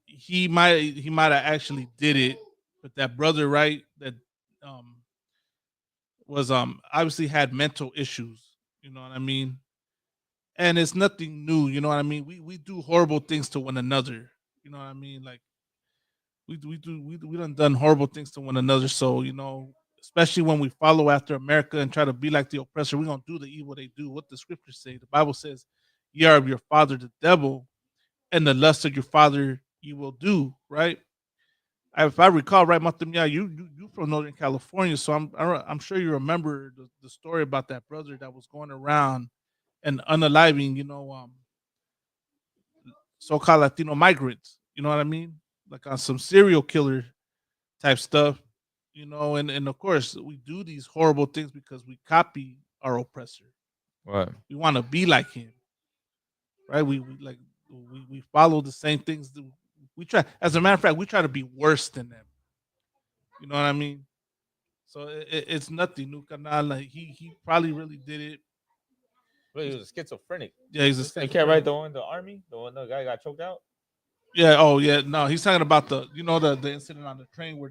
Speaker 16: He might have actually did it, but that brother, right, that was obviously had mental issues. You know what I mean? And it's nothing new, you know what I mean? We do horrible things to one another, you know what I mean? Like we done horrible things to one another. So, especially when we follow after America and try to be like the oppressor, we're gonna do the evil they do. What the scriptures say, the Bible says, "Ye are of your father the devil, and the lust of your father you will do." Right? If I recall right, Matamia, you from Northern California, so I'm sure you remember the story about that brother that was going around and unaliving, so-called Latino migrants. You know what I mean? Like on some serial killer type stuff. you know, and of course we do these horrible things because we copy our oppressor.
Speaker 17: Right.
Speaker 16: We want to be like him, right? We follow the same things. We try, as a matter of fact, we try to be worse than them. You know what I mean? So it's nothing. New Canal, like he probably really did it.
Speaker 17: Well, he was a schizophrenic.
Speaker 16: Yeah, he's a
Speaker 17: This
Speaker 16: schizophrenic.
Speaker 17: cat right, the one in the army, the guy got choked out.
Speaker 16: Yeah. Oh, yeah. No, he's talking about the incident on the train where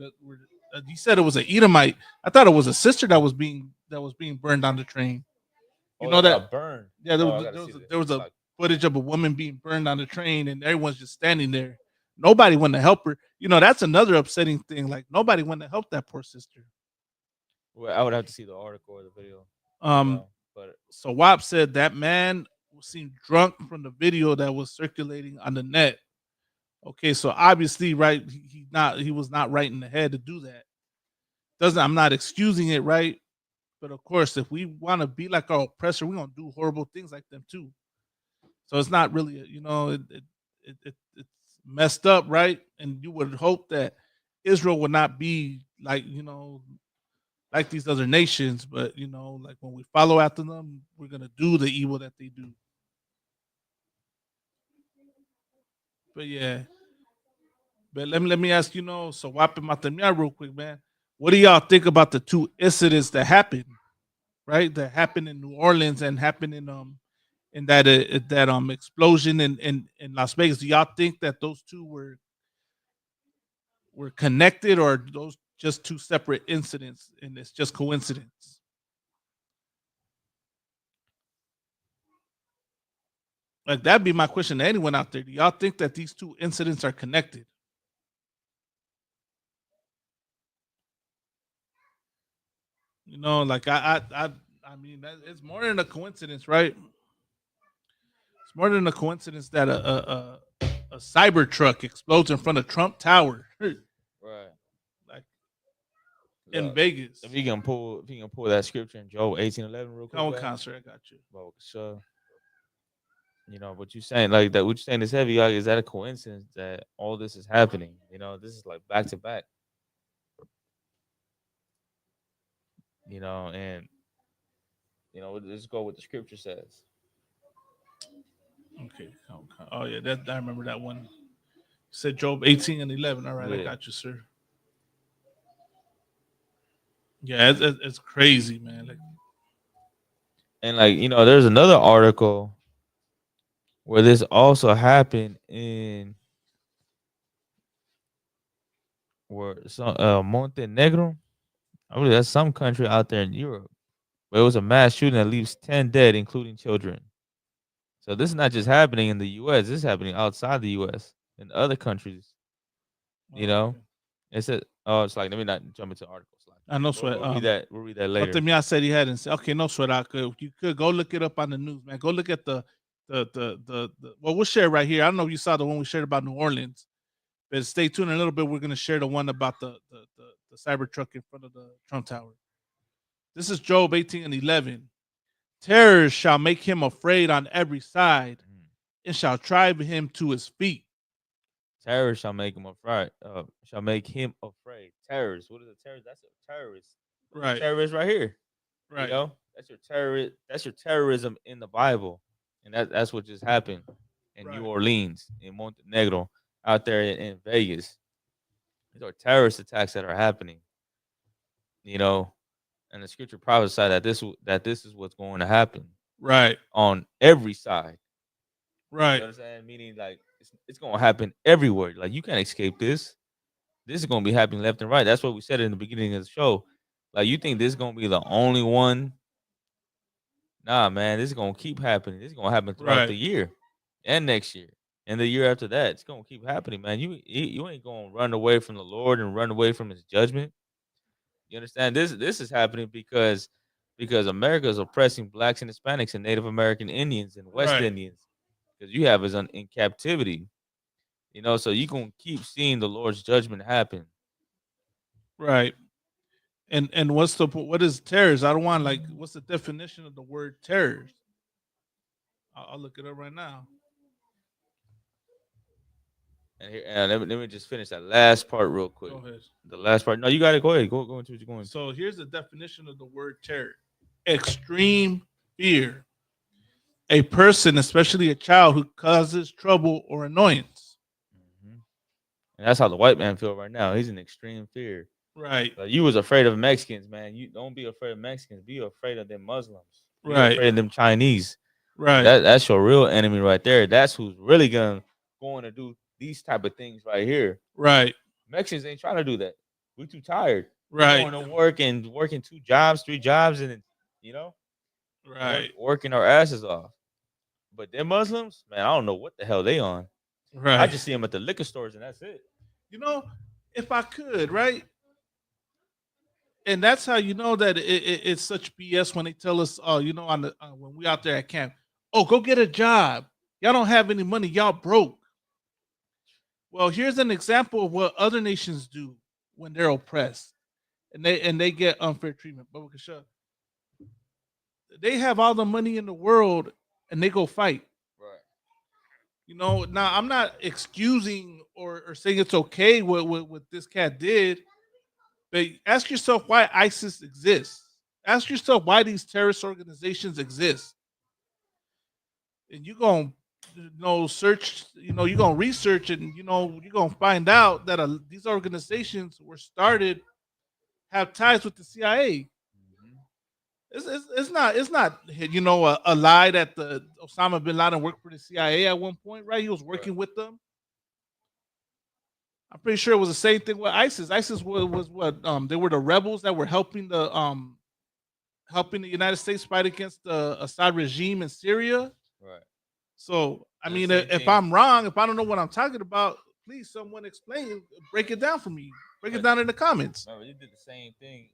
Speaker 16: he said it was an Edomite. I thought it was a sister that was being burned on the train. You know that
Speaker 17: burned.
Speaker 16: Yeah,
Speaker 17: Oh,
Speaker 16: there was a footage of a woman being burned on the train, and everyone's just standing there. Nobody went to help her. You know, that's another upsetting thing. Like nobody went to help that poor sister.
Speaker 17: Well, I would have to see the article or the video. But
Speaker 16: So WAP said that man seemed drunk from the video that was circulating on the net. Okay, so obviously, right, he was not right in the head to do that. I'm not excusing it, right? But of course, if we want to be like our oppressor, we're gonna do horrible things like them too. So it's not really, it's messed up, right? And you would hope that Israel would not be like, like these other nations, but like when we follow after them, we're gonna do the evil that they do. But yeah. But let me ask so whopping Matamia real quick, man. What do y'all think about the two incidents that happened, right? That happened in New Orleans and happened in that explosion in Las Vegas. Do y'all think that those two were connected, or those just two separate incidents and it's just coincidence? Like that'd be my question to anyone out there. Do y'all think that these two incidents are connected? Like I mean, it's more than a coincidence, right? It's more than a coincidence that a cyber truck explodes in front of Trump Tower,
Speaker 17: right,
Speaker 16: like in Vegas.
Speaker 17: If you can pull that scripture in Job 18:11 real quick.
Speaker 16: Oh, concert, I got you.
Speaker 17: Well, sure. What you saying like that? What you saying is heavy. Like, is that a coincidence that all this is happening? This is like back to back. And let's go with the scripture says.
Speaker 16: Okay. Oh yeah, that I remember that one. You said Job 18:11. All right,
Speaker 17: Yeah.
Speaker 16: I got you, sir. Yeah, it's crazy, man.
Speaker 17: And there's another article where this also happened in Montenegro. I believe that's some country out there in Europe. But it was a mass shooting that leaves 10 dead, including children. So this is not just happening in the U.S. This is happening outside the U.S. in other countries. It said, it's like, let me not jump into articles.
Speaker 16: I know sweat.
Speaker 17: We'll read that later.
Speaker 16: But I said he hadn't said. Okay, no sweat. You could go look it up on the news, man. Go look at the well, we'll share right here. I don't know if you saw the one we shared about New Orleans, but stay tuned in a little bit. We're gonna share the one about the cyber truck in front of the Trump Tower. This is Job 18:11. Terrors shall make him afraid on every side, and shall drive him to his feet.
Speaker 17: Terrors shall make him afraid. Shall make him afraid. Terrors. What is a terrorist? That's a terrorist.
Speaker 16: Right.
Speaker 17: Terrorist right here.
Speaker 16: Right.
Speaker 17: That's your terrorist. That's your terrorism in the Bible, and that's what just happened in New Orleans, in Montenegro, out there in Vegas. These are terrorist attacks that are happening. And the scripture prophesied that this is what's going to happen.
Speaker 16: Right.
Speaker 17: On every side.
Speaker 16: Right.
Speaker 17: You know what I'm saying? Meaning like it's going to happen everywhere. Like you can't escape this. This is going to be happening left and right. That's what we said in the beginning of the show. Like you think this is going to be the only one? Nah, man, this is going to keep happening. This is going to happen throughout the year and next year and the year after that. It's going to keep happening, man. You ain't going to run away from the Lord and run away from his judgment. You understand? This is happening because America is oppressing blacks and Hispanics and Native American Indians and West Indians, because you have us in captivity. So you're gonna keep seeing the Lord's judgment happen.
Speaker 16: Right. And what is terrorist? I don't want what's the definition of the word terrorist? I'll look it up right now.
Speaker 17: And let me just finish that last part real quick.
Speaker 16: Go ahead.
Speaker 17: The last part. No, you got it. Go ahead. Go into what you're going.
Speaker 16: So here's the definition of the word terror: extreme fear. A person, especially a child, who causes trouble or annoyance.
Speaker 17: And that's how the white man feel right now. He's in extreme fear.
Speaker 16: Right.
Speaker 17: Like, you was afraid of Mexicans, man. You don't be afraid of Mexicans. Be afraid of them Muslims. Be
Speaker 16: Right.
Speaker 17: afraid of them Chinese.
Speaker 16: Right.
Speaker 17: That's your real enemy right there. That's who's really going to do these type of things right here.
Speaker 16: Right.
Speaker 17: Mexicans ain't trying to do that. We too tired.
Speaker 16: Right.
Speaker 17: We're going to work and working 2 jobs, 3 jobs, and
Speaker 16: Right.
Speaker 17: working our asses off. But them Muslims, man, I don't know what the hell they on.
Speaker 16: Right.
Speaker 17: I just see them at the liquor stores and that's it.
Speaker 16: If I could, right? And that's how you know that it's such BS when they tell us, when we out there at camp, go get a job. Y'all don't have any money. Y'all broke. Well, here's an example of what other nations do when they're oppressed and they get unfair treatment. But they have all the money in the world and they go fight. Right. Now I'm not excusing or saying it's okay what this cat did, but ask yourself why ISIS exists. Ask yourself why these terrorist organizations exist. And you're going to search, you're going to research and, you're going to find out that these organizations were started, have ties with the CIA. It's not a lie that the Osama bin Laden worked for the CIA at one point, right? He was working with them. I'm pretty sure it was the same thing with ISIS. ISIS was what they were the rebels that were helping the United States fight against the Assad regime in Syria.
Speaker 17: Right.
Speaker 16: So I mean, if I'm wrong, if I don't know what I'm talking about, please someone explain, break it down for me. Break it down in the comments.
Speaker 17: Remember, they did the same thing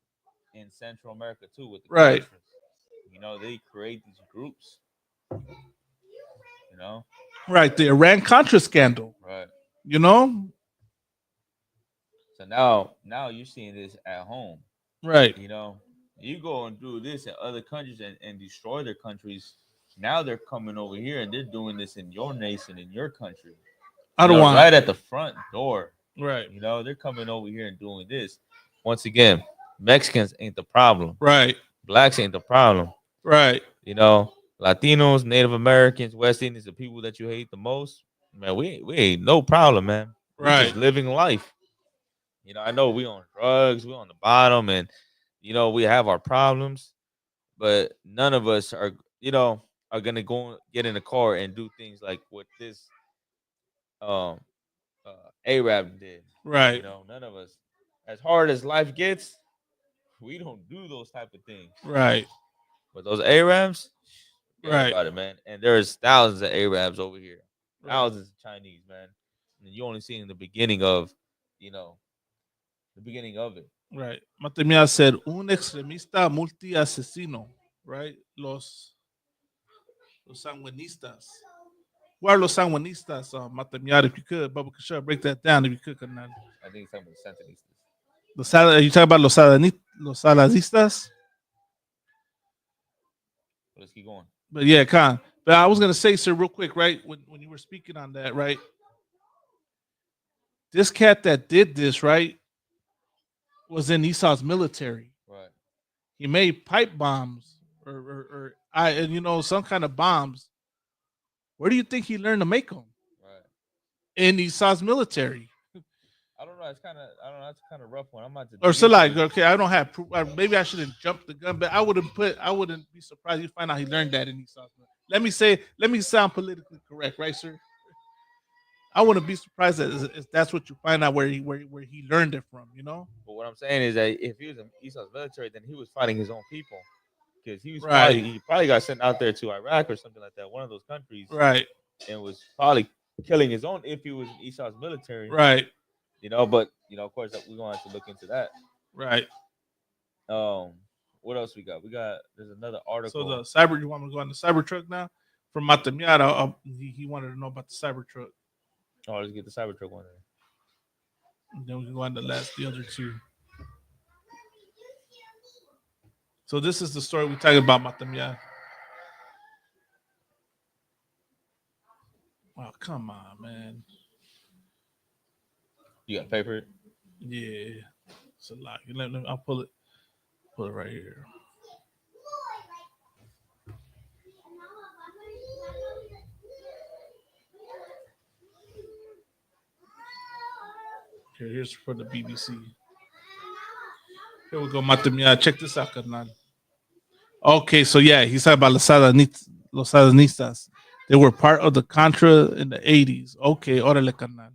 Speaker 17: in Central America too with the
Speaker 16: right.
Speaker 17: They create these groups.
Speaker 16: Right, the Iran-Contra scandal.
Speaker 17: Right. So now you're seeing this at home.
Speaker 16: Right.
Speaker 17: You go and do this in other countries and destroy their countries. Now they're coming over here and they're doing this in your nation, in your country. Right at the front door.
Speaker 16: Right.
Speaker 17: They're coming over here and doing this. Once again, Mexicans ain't the problem.
Speaker 16: Right.
Speaker 17: Blacks ain't the problem.
Speaker 16: Right.
Speaker 17: Latinos, Native Americans, West Indians, the people that you hate the most, man, we ain't no problem, man. We're just living life. I know we on drugs, we on the bottom, and we have our problems, but none of us are gonna go get in a car and do things like what this Arab did.
Speaker 16: Right.
Speaker 17: None of us. As hard as life gets, we don't do those type of things.
Speaker 16: Right.
Speaker 17: But those Arabs,
Speaker 16: right,
Speaker 17: about it, man. And there's thousands of Arabs over here, thousands of Chinese, man. And you only see in the beginning of, the beginning of it.
Speaker 16: Right. Matemia said, un extremista multi-asesino, right? Los sanguinistas. Who are los sanguinistas, Matemia, if you could? Bubba Kasha, break that down if you could.
Speaker 17: I think it's talking about the Sandinistas.
Speaker 16: Are you talking about los saladistas?
Speaker 17: Let's keep going.
Speaker 16: But yeah, Khan. But I was going to say, sir, real quick, right? When you were speaking on that, right? This cat that did this, right, was in Esau's military.
Speaker 17: Right.
Speaker 16: He made pipe bombs or some kind of bombs. Where do you think he learned to make them?
Speaker 17: Right.
Speaker 16: In Esau's military.
Speaker 17: I don't know. It's kind of rough one. I'm about to.
Speaker 16: Or so like, okay, I don't have proof. Maybe I shouldn't jump the gun, but I wouldn't be surprised you find out he learned that in Esau's military. Let me sound politically correct, right, sir? I wouldn't be surprised if that's what you find out where he learned it from,
Speaker 17: But what I'm saying is that if he was in Esau's military, then he was fighting his own people, because he was he probably got sent out there to Iraq or something like that, one of those countries,
Speaker 16: right?
Speaker 17: And was probably killing his own if he was in Esau's military,
Speaker 16: right?
Speaker 17: But of course, we're gonna have to look into that,
Speaker 16: right?
Speaker 17: What else we got? There's another article.
Speaker 16: So the cyber. You want me to go on the Cybertruck now? From Matamiata, he wanted to know about the Cybertruck.
Speaker 17: Oh, let's get the Cybertruck one there.
Speaker 16: And then we can go on the other two. So this is the story we're talking about, Matamia. Oh, come on, man.
Speaker 17: You got paper?
Speaker 16: Yeah, it's a lot. I'll pull it right here. Here's for the BBC. Here we go, Matemia. Check this out, Carnal. Okay, so yeah, he's talking about Los Sandinistas. They were part of the Contra in the 80s. Okay, órale, Carnal.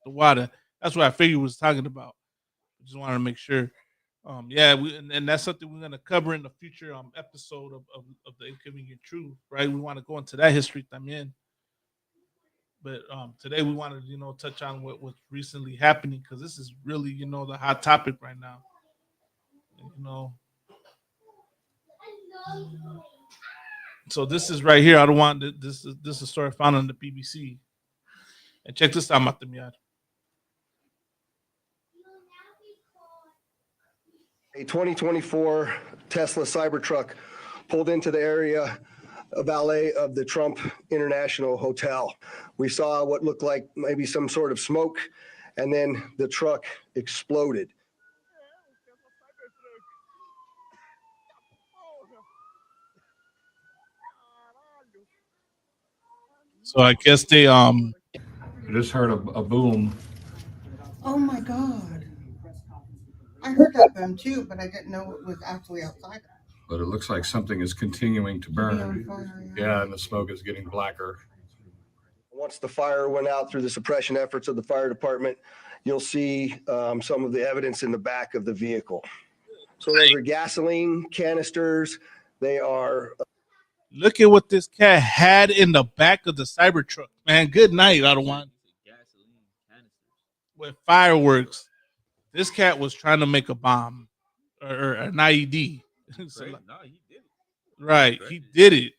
Speaker 16: The water. That's what I figured he was talking about. I just wanted to make sure. Yeah, and that's something we're going to cover in the future episode of the Inconvenient Truth, right? We want to go into that history también. But today we wanted to, touch on what's recently happening, because this is really, the hot topic right now. So this is right here. I don't want this is a story found on the BBC. And check this out, Matemia.
Speaker 18: A 2024 Tesla Cybertruck pulled into the area valet of the Trump International Hotel. We saw what looked like maybe some sort of smoke, and then the truck exploded.
Speaker 16: So I guess they
Speaker 19: I just heard a boom.
Speaker 20: Oh my God. I heard that boom too, but I didn't know it was actually outside.
Speaker 19: But it looks like something is continuing to burn.
Speaker 20: on fire,
Speaker 19: Yeah, and the smoke is getting blacker.
Speaker 18: Once the fire went out through the suppression efforts of the fire department, you'll see some of the evidence in the back of the vehicle. So those are gasoline canisters. They are.
Speaker 16: Look at what this cat had in the back of the Cybertruck, man. Good night, I don't want. With fireworks. This cat was trying to make a bomb or an IED. So, right, he did it.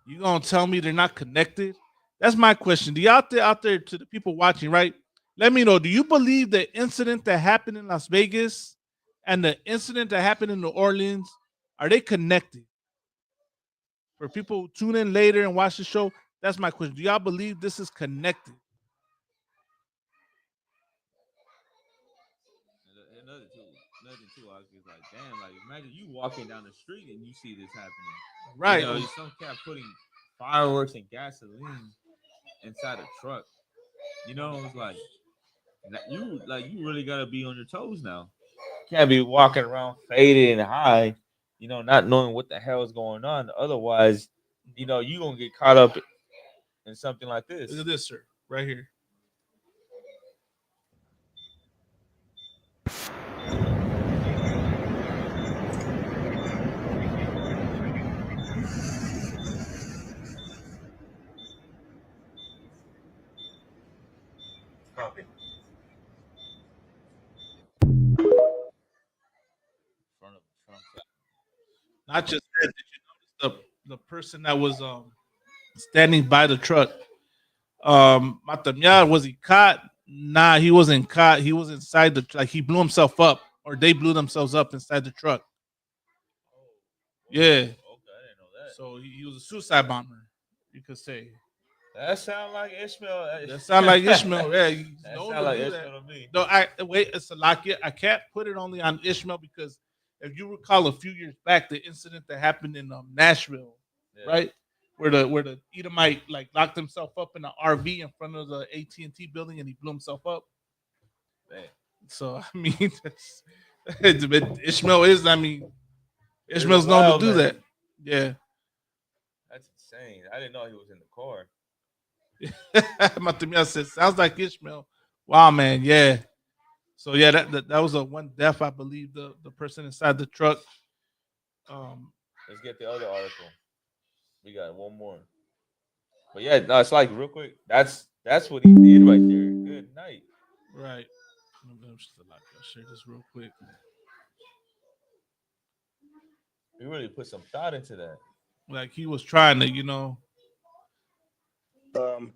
Speaker 16: You gonna tell me they're not connected? That's my question. Do you out there to the people watching, right? Let me know. Do you believe the incident that happened in Las Vegas and the incident that happened in New Orleans, are they connected? For people who tune in later and watch the show, that's my question. Do y'all believe this is connected?
Speaker 17: Nothing too. I was just like, damn, like imagine you walking down the street and you see this happening.
Speaker 16: Right.
Speaker 17: Some cat putting fireworks and gasoline inside a truck. It's like you really gotta be on your toes now. Can't be walking around faded and high, not knowing what the hell is going on. Otherwise, you gonna get caught up in something like this.
Speaker 16: Look at this, sir, right here.
Speaker 18: Copy.
Speaker 16: Not just that. Did you notice the person that was standing by the truck? Matemia, was he caught? Nah, he wasn't caught. He was inside he blew himself up, or they blew themselves up inside the truck. Yeah. Okay, I didn't know that. So he was a suicide bomber, you could say.
Speaker 17: That sound like Ishmael.
Speaker 16: That sound like Ishmael. Yeah,
Speaker 17: that sound like Ishmael to me.
Speaker 16: No, it's a lock. I can't put it only on Ishmael because if you recall a few years back, the incident that happened in Nashville, right, where the Edomite locked himself up in an RV in front of the AT&T building and he blew himself up.
Speaker 17: Man.
Speaker 16: So I mean, Ishmael is. Ishmael's known to do that. Yeah.
Speaker 17: That's insane. I didn't know he was in the car.
Speaker 16: Matemia said, sounds like Ishmael. Wow, man. Yeah. So yeah, that was a one death, I believe. The person inside the truck.
Speaker 17: Let's get the other article. We got one more. But yeah, no, it's like real quick. That's what he did right there. Good night.
Speaker 16: Right. I'll share this real quick.
Speaker 17: He really put some thought into that.
Speaker 16: Like he was trying to,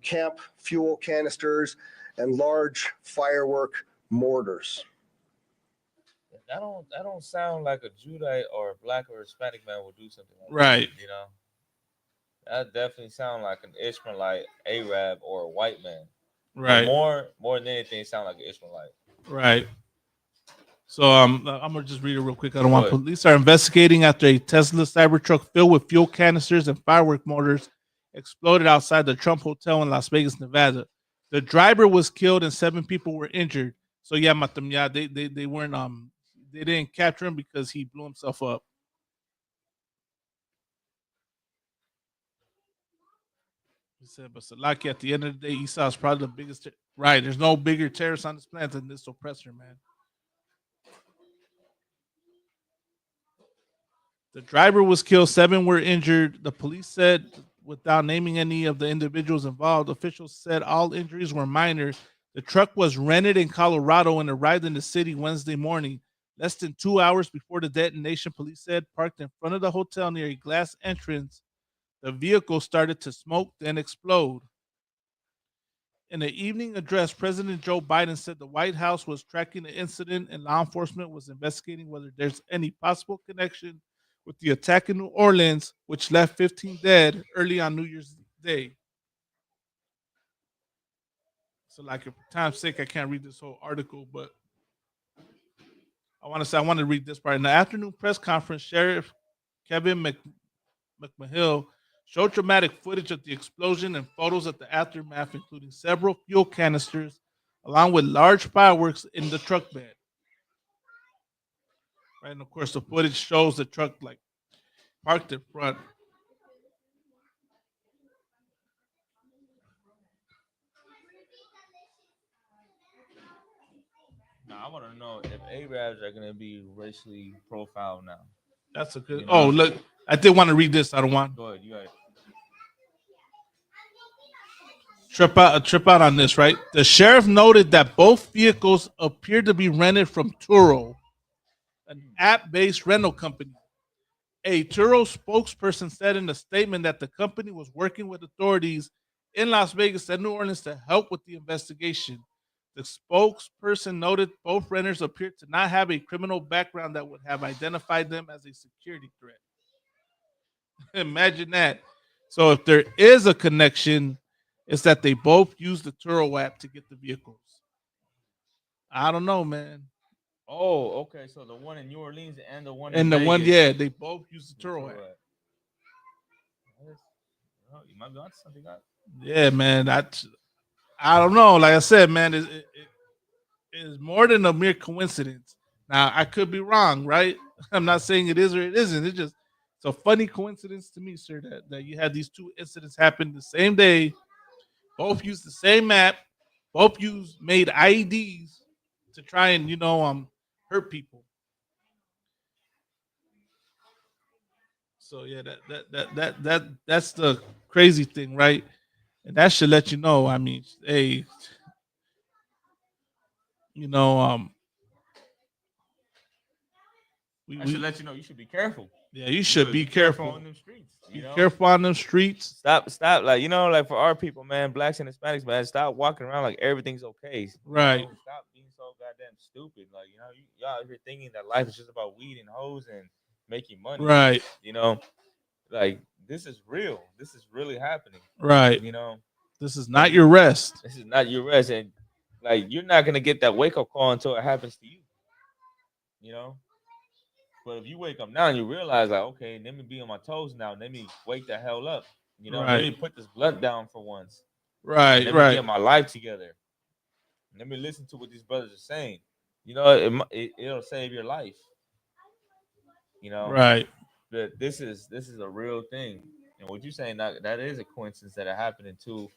Speaker 18: camp fuel canisters and large firework mortars.
Speaker 17: That don't sound like a Judite or a black or Hispanic man would do something like
Speaker 16: right.
Speaker 17: That. That definitely sounds like an Ishmaelite, Arab, or a white man.
Speaker 16: Right.
Speaker 17: More than anything, it sounds like an Ishmaelite.
Speaker 16: Right. So I'm gonna just read it real quick. I don't want police are investigating after a Tesla Cybertruck filled with fuel canisters and firework motors exploded outside the Trump Hotel in Las Vegas, Nevada. The driver was killed and 7 people were injured. So yeah, Matam, yeah, they weren't they didn't capture him because he blew himself up. He said, but Salaki, at the end of the day, Esau is probably the biggest. Right, there's no bigger terrorist on this planet than this oppressor, man. The driver was killed, 7 were injured. The police said, without naming any of the individuals involved, officials said all injuries were minor. The truck was rented in Colorado and arrived in the city Wednesday morning. Less than 2 hours before the detonation, police said, parked in front of the hotel near a glass entrance, the vehicle started to smoke, then explode. In an evening address, President Joe Biden said the White House was tracking the incident and law enforcement was investigating whether there's any possible connection with the attack in New Orleans, which left 15 dead early on New Year's Day. So, like, for time's sake, I can't read this whole article, but I want to read this part. In the afternoon press conference, Sheriff Kevin McMahill showed dramatic footage of the explosion and photos of the aftermath, including several fuel canisters, along with large fireworks in the truck bed. Right, and of course, the footage shows the truck like parked in front.
Speaker 17: Now, I want to know if Arabs are going to be racially profiled now.
Speaker 16: That's a good. Oh, look, I did want to read this. I don't want.
Speaker 17: Go ahead, you got it.
Speaker 16: Trip out on this, right? The sheriff noted that both vehicles appeared to be rented from Turo, an app-based rental company. A Turo spokesperson said in a statement that the company was working with authorities in Las Vegas and New Orleans to help with the investigation. The spokesperson noted both renters appeared to not have a criminal background that would have identified them as a security threat. Imagine that. So if there is a connection, it's that they both use the Turo app to get the vehicles. I don't know, man.
Speaker 17: Oh, okay. So the one in New Orleans and the one
Speaker 16: in
Speaker 17: Vegas.
Speaker 16: One, yeah, they both use the Turo app.
Speaker 17: You might be onto something.
Speaker 16: Yeah, man. I don't know. Like I said, man, it is more than a mere coincidence. Now, I could be wrong, right? I'm not saying it is or it isn't. It's a funny coincidence to me, sir, that you had these 2 incidents happen the same day. Both used the same app. Both made IEDs to try and hurt people. So yeah, that's the crazy thing, right? And that should let you know. I mean, hey,
Speaker 17: I should let you know you should be careful.
Speaker 16: Yeah, you should be careful
Speaker 17: on them streets.
Speaker 16: Be careful on them streets.
Speaker 17: Stop. Like, like for our people, man, blacks and Hispanics, man, stop walking around like everything's okay.
Speaker 16: Right.
Speaker 17: Stop being so goddamn stupid. Like, y'all are thinking that life is just about weed and hoes and making money.
Speaker 16: Right.
Speaker 17: Like, this is real. This is really happening.
Speaker 16: Right. This is not your rest.
Speaker 17: This is not your rest. And like, you're not gonna get that wake-up call until it happens to you. But if you wake up now and you realize, like, okay, let me be on my toes now. Let me wake the hell up.
Speaker 16: Right.
Speaker 17: Let me put this blunt down for once.
Speaker 16: Right,
Speaker 17: let me get my life together. Let me listen to what these brothers are saying. It'll save your life.
Speaker 16: Right.
Speaker 17: But this is a real thing. And what you're saying, that is a coincidence that it happened in 2.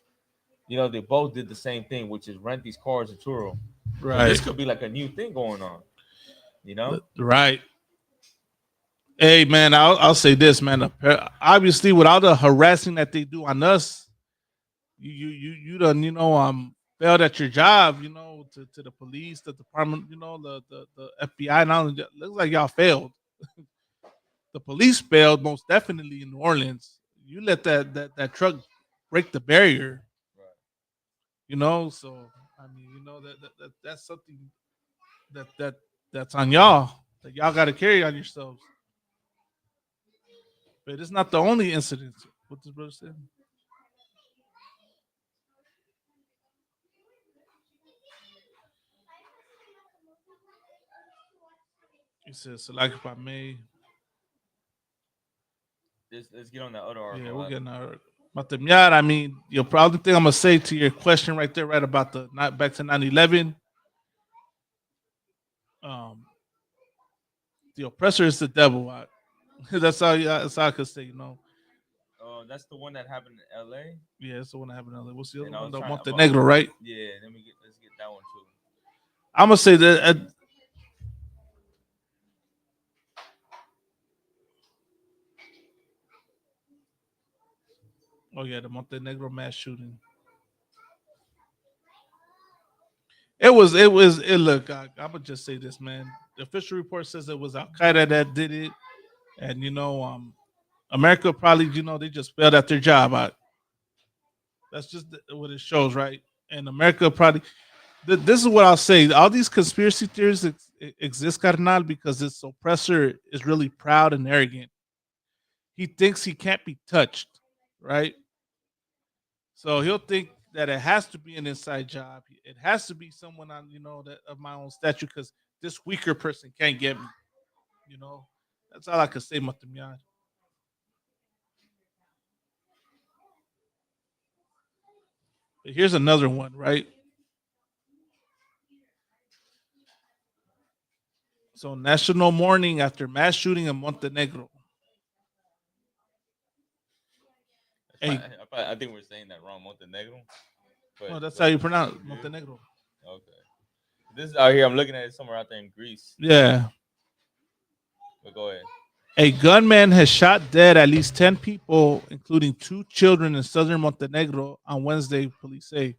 Speaker 17: They both did the same thing, which is rent these cars at Turo.
Speaker 16: Right.
Speaker 17: So this could be like a new thing going on.
Speaker 16: Right. Hey, man, I'll say this, man. Obviously, with all the harassing that they do on us, you done failed at your job, to the police, the department, the FBI. Now it looks like y'all failed. The police failed most definitely in New Orleans. You let that truck break the barrier. Right. So I mean, that's something that's on y'all that y'all got to carry on yourselves. But it's not the only incident. What this brother said. He says, so like if I may.
Speaker 17: Let's get on that other article.
Speaker 16: Yeah, we're getting about the Miat. I mean, your probably thing I'm gonna say to your question right there, right about the not back to 9/11. The oppressor is the devil. That's all. That's all I could say. You know.
Speaker 17: That's the one that happened in L.A.
Speaker 16: Yeah, that's the one that happened in L.A. What's the other
Speaker 17: And I
Speaker 16: one?
Speaker 17: was
Speaker 16: The
Speaker 17: trying-
Speaker 16: Montenegro, right?
Speaker 17: Yeah, let's get that one too.
Speaker 16: I'm gonna say that. Oh yeah, the Montenegro mass shooting. It was. Look, I'm gonna just say this, man. The official report says it was Al Qaeda that did it, and America probably, they just failed at their job. That's just what it shows, right? And America probably. This is what I'll say. All these conspiracy theories exist, carnal, because this oppressor is really proud and arrogant. He thinks he can't be touched, right? So he'll think that it has to be an inside job. It has to be someone on, that of my own stature, because this weaker person can't get me. That's all I can say, Matamiad. But here's another one, right? So, national mourning after mass shooting in Montenegro.
Speaker 17: I think we're saying that wrong, Montenegro.
Speaker 16: No, that's how you pronounce it, Montenegro.
Speaker 17: Okay. This is out here. I'm looking at it somewhere out there in Greece.
Speaker 16: Yeah.
Speaker 17: But go ahead.
Speaker 16: A gunman has shot dead at least 10 people, including 2 children in southern Montenegro on Wednesday, police say.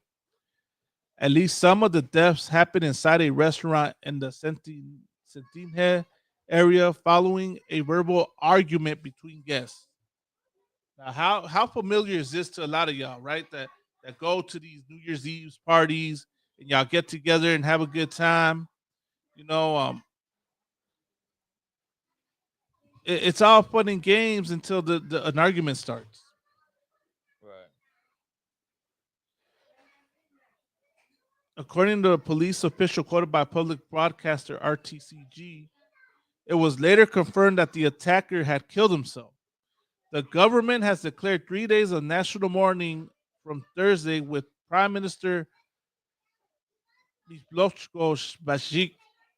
Speaker 16: At least some of the deaths happened inside a restaurant in the Cetinje area following a verbal argument between guests. Now, how familiar is this to a lot of y'all, right? That go to these New Year's Eve parties and y'all get together and have a good time. It's all fun and games until an argument starts.
Speaker 17: Right.
Speaker 16: According to a police official quoted by public broadcaster RTCG, it was later confirmed that the attacker had killed himself. The government has declared 3 days of national mourning from Thursday, with Prime Minister Miloško Bašić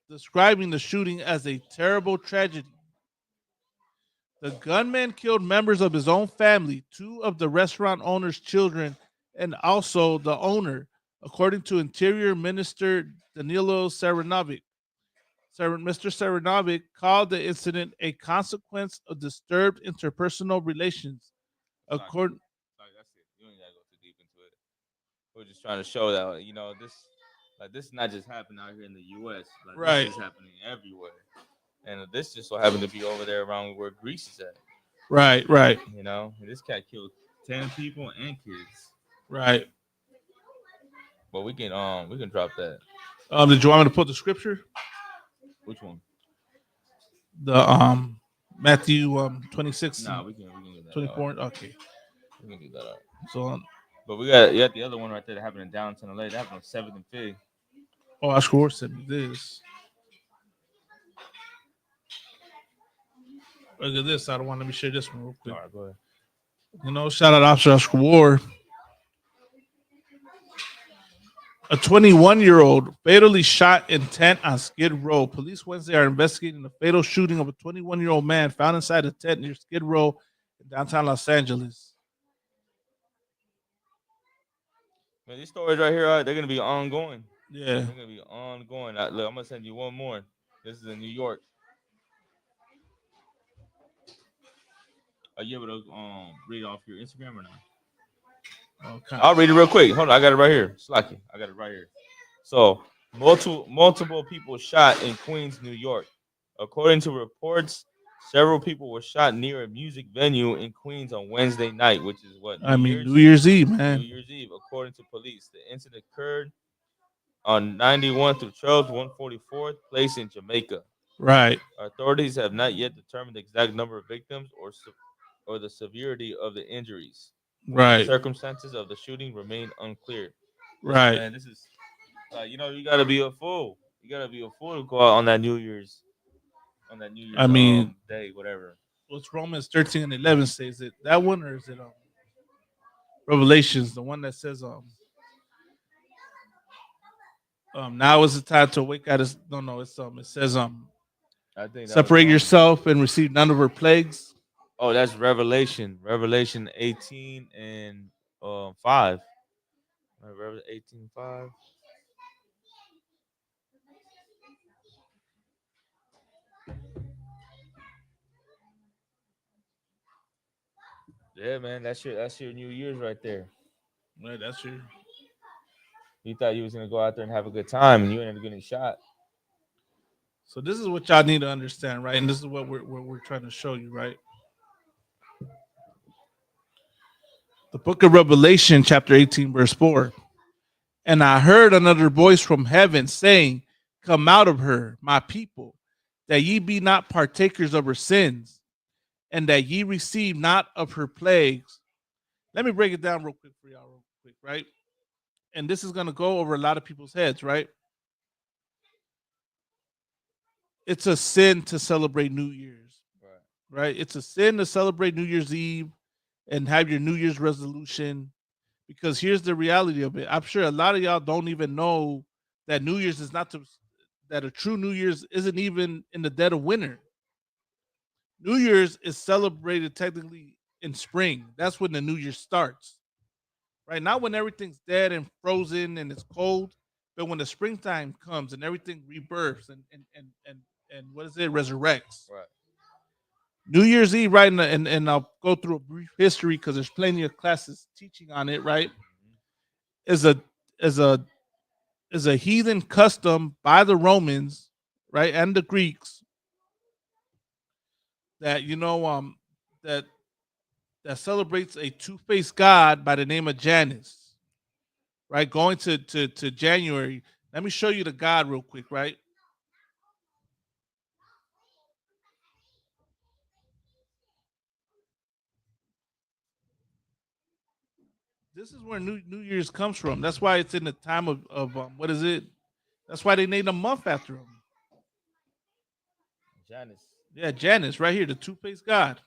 Speaker 16: describing the shooting as a terrible tragedy. The gunman killed members of his own family, 2 of the restaurant owner's children, and also the owner, according to Interior Minister Danilo Saranovic. Mr. Saranovic called the incident a consequence of disturbed interpersonal relations. According,
Speaker 17: sorry, that's it. You don't gotta go too deep into it. We're just trying to show that this is not just happening out here in the U.S.
Speaker 16: Right.
Speaker 17: This is happening everywhere, and this just so happened to be over there around where Greece is at.
Speaker 16: Right.
Speaker 17: This cat killed 10 people and kids.
Speaker 16: Right.
Speaker 17: But we can drop that.
Speaker 16: Did you want me to put the scripture?
Speaker 17: Which one?
Speaker 16: The Matthew 26.
Speaker 17: Nah, we can get that
Speaker 16: 24.
Speaker 17: out.
Speaker 16: Okay.
Speaker 17: We can get that out.
Speaker 16: So,
Speaker 17: but we got the other one right there that happened in downtown LA. That happened on 7th and Fig.
Speaker 16: Oh, Oscar Ward sent me this. Look at this. I don't want to share this one real quick.
Speaker 17: All right, go ahead.
Speaker 16: Shout out Officer Oscar Ward. A 21-year-old fatally shot in tent on Skid Row. Police Wednesday are investigating the fatal shooting of a 21-year-old man found inside a tent near Skid Row in downtown Los Angeles.
Speaker 17: Man, these stories right here, they're gonna be ongoing.
Speaker 16: Yeah,
Speaker 17: they're gonna be ongoing. Look, I'm gonna send you one more. This is in New York. Are you able to read off your Instagram or not?
Speaker 16: Okay.
Speaker 17: I'll read it real quick. Hold on, I got it right here. Slacky, I got it right here. So, multiple people shot in Queens, New York. According to reports, several people were shot near a music venue in Queens on Wednesday night, which is what?
Speaker 16: New Year's Eve, man.
Speaker 17: New Year's Eve, according to police. The incident occurred on 91 through Charles 144th Place in Jamaica.
Speaker 16: Right.
Speaker 17: Authorities have not yet determined the exact number of victims or the severity of the injuries.
Speaker 16: Right.
Speaker 17: The circumstances of the shooting remain unclear.
Speaker 16: Right.
Speaker 17: Man, this is you gotta be a fool. You gotta be a fool to go out on that New Year's on that New Year's
Speaker 16: I mean,
Speaker 17: day, whatever.
Speaker 16: What's Romans 13 and 11 say? Is it that one or is it Revelations, the one that says now is the time to wake out? No, it's it says
Speaker 17: I think that
Speaker 16: separate
Speaker 17: was,
Speaker 16: yourself and receive none of her plagues.
Speaker 17: Oh, that's Revelation 18 and 5. Revelation 18:5. Yeah, man, that's your New Year's right there.
Speaker 16: Right, that's your.
Speaker 17: You thought you was gonna go out there and have a good time, and you ended up getting shot.
Speaker 16: So this is what y'all need to understand, right? And this is what we're trying to show you, right? The book of Revelation, chapter 18, verse 4. And I heard another voice from heaven saying, "Come out of her, my people, that ye be not partakers of her sins, and that ye receive not of her plagues." Let me break it down real quick for y'all, right? And this is going to go over a lot of people's heads, right? It's a sin to celebrate New Year's, right? It's a sin to celebrate New Year's Eve and have your New Year's resolution, because here's the reality of it. I'm sure a lot of y'all don't even know that New Year's is not that a true New Year's isn't even in the dead of winter. New Year's is celebrated technically in spring. That's when the New Year starts, right? Not when everything's dead and frozen and it's cold, but when the springtime comes and everything rebirths and what is it, resurrects.
Speaker 17: Right.
Speaker 16: New Year's Eve, right? And I'll go through a brief history because there's plenty of classes teaching on it, right? Is a heathen custom by the Romans, right, and the Greeks that that celebrates a two-faced god by the name of Janus, right? Going to January. Let me show you the god real quick, right? This is where New Year's comes from. That's why it's in the time of what is it? That's why they named a month after him.
Speaker 17: Janus.
Speaker 16: Yeah, Janus, right here, the two-faced god.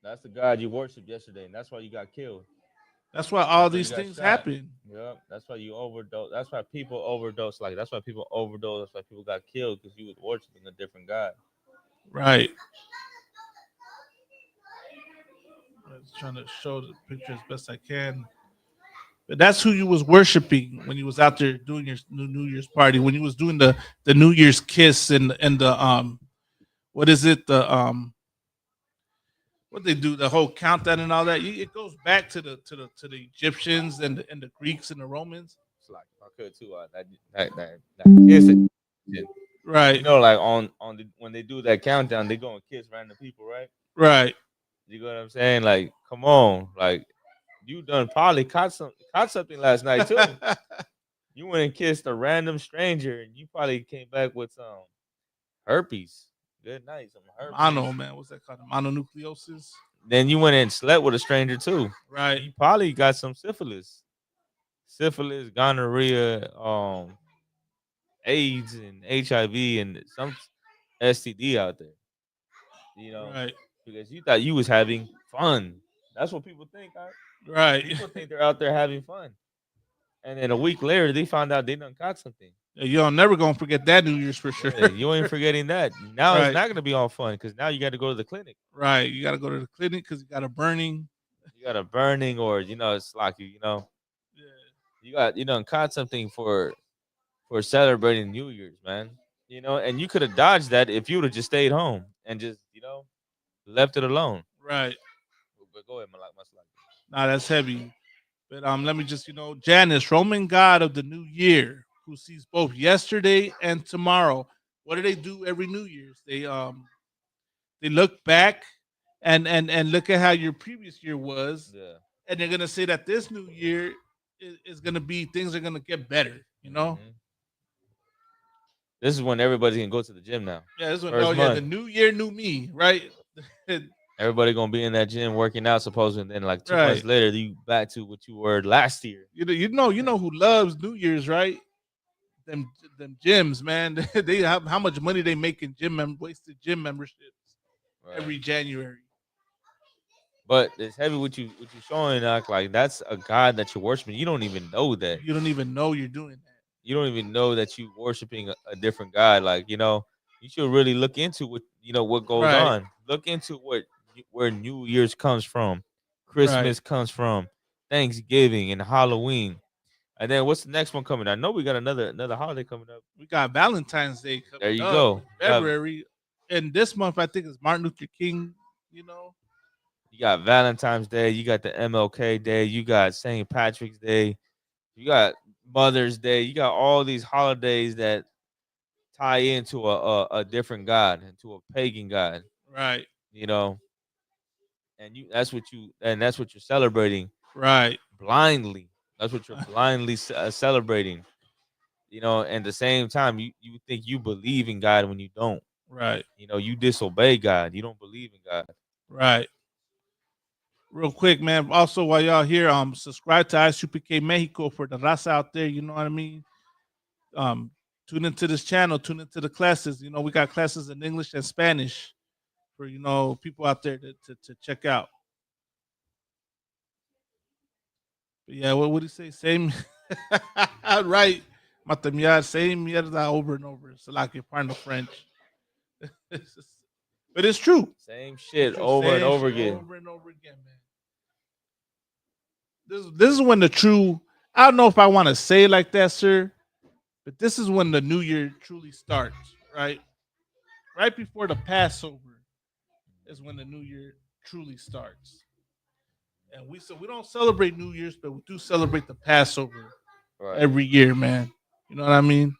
Speaker 17: That's the god you worshipped yesterday, and that's why you got killed.
Speaker 16: That's why all these things happen.
Speaker 17: Yep. That's why you overdose. That's why people overdose. That's why people overdose. That's why people got killed, because you was worshiping a different god.
Speaker 16: Right. I was trying to show the picture as best I can. But that's who you was worshiping when you was out there doing your New Year's party. When you was doing the New Year's kiss and the what is it, the what they do, the whole countdown and all that. It goes back to the Egyptians and the Greeks and the Romans.
Speaker 17: It's like I could too. That kissing.
Speaker 16: Right.
Speaker 17: You know, like on when they do that countdown, they go and kiss random people, right?
Speaker 16: Right.
Speaker 17: You know what I'm saying? Like, come on, like you done probably caught something last night too. You went and kissed a random stranger, and you probably came back with some herpes. Good night, some herpes.
Speaker 16: Mono, man, what's that called? Mononucleosis.
Speaker 17: Then you went and slept with a stranger too.
Speaker 16: Right.
Speaker 17: You probably got some syphilis, gonorrhea, AIDS, and HIV, and some STD out there. You know,
Speaker 16: right?
Speaker 17: Because you thought you was having fun. That's what people think.
Speaker 16: Right.
Speaker 17: People think they're out there having fun, and then a week later they found out they done caught something.
Speaker 16: Y'all never gonna forget that New Year's for sure.
Speaker 17: Yeah, you ain't forgetting that. Now
Speaker 16: Right.
Speaker 17: It's not gonna be all fun, because now you got to go to the clinic.
Speaker 16: Right. You got to go to the clinic because you got a burning.
Speaker 17: You got a burning, or it's like you done caught something for celebrating New Year's, man. And you could have dodged that if you would have just stayed home and just left it alone.
Speaker 16: Right.
Speaker 17: But go ahead, Malak.
Speaker 16: Nah, that's heavy. But let me just Janus, Roman god of the new year, who sees both yesterday and tomorrow. What do they do every New Year's? They look back and look at how your previous year was.
Speaker 17: Yeah.
Speaker 16: And they're gonna say that this new year is gonna be, things are gonna get better,
Speaker 17: Mm-hmm. This is when everybody can go to the gym now.
Speaker 16: Yeah, this is when
Speaker 17: First month.
Speaker 16: the new year, new me, right?
Speaker 17: And Everybody gonna be in that gym working out, supposedly, and then like 2 months later, you back to what you were last year.
Speaker 16: You know who loves New Year's, right? Them gyms, man. They have how much money they make in wasted gym memberships every January.
Speaker 17: But it's heavy what you showing, like that's a God that you're worshiping. You don't even know that.
Speaker 16: You don't even know you're doing that.
Speaker 17: You don't even know that you worshiping a different God. Like, you should really look into what goes on. Look into where New Year's comes from, Christmas comes from, Thanksgiving and Halloween. And then what's the next one coming? I know we got another holiday coming up.
Speaker 16: We got Valentine's Day coming up.
Speaker 17: There you go.
Speaker 16: February. And this month I think is Martin Luther King,
Speaker 17: You got Valentine's Day, you got the MLK Day, you got St. Patrick's Day, you got Mother's Day, you got all these holidays that tie into a different God, into a pagan God.
Speaker 16: Right.
Speaker 17: And that's what you're celebrating.
Speaker 16: Right.
Speaker 17: Blindly. That's what you're blindly celebrating. And at the same time, you think you believe in God when you don't.
Speaker 16: Right.
Speaker 17: You disobey God. You don't believe in God.
Speaker 16: Right. Real quick, man. Also, while y'all here, subscribe to ISUPK Mexico for the raza out there. You know what I mean? Tune into this channel. Tune into the classes. We got classes in English and Spanish for people out there to check out. But yeah, what would he say? Same, right? Matamia, same mierda over and over. So like you're part of French. But it's true.
Speaker 17: Same shit over and over again.
Speaker 16: Over and over again, man. This is when the true. I don't know if I want to say it like that, sir, but this is when the new year truly starts, right? Right before the Passover is when the new year truly starts. And we don't celebrate New Year's, but we do celebrate the Passover every year, man. You know what I mean?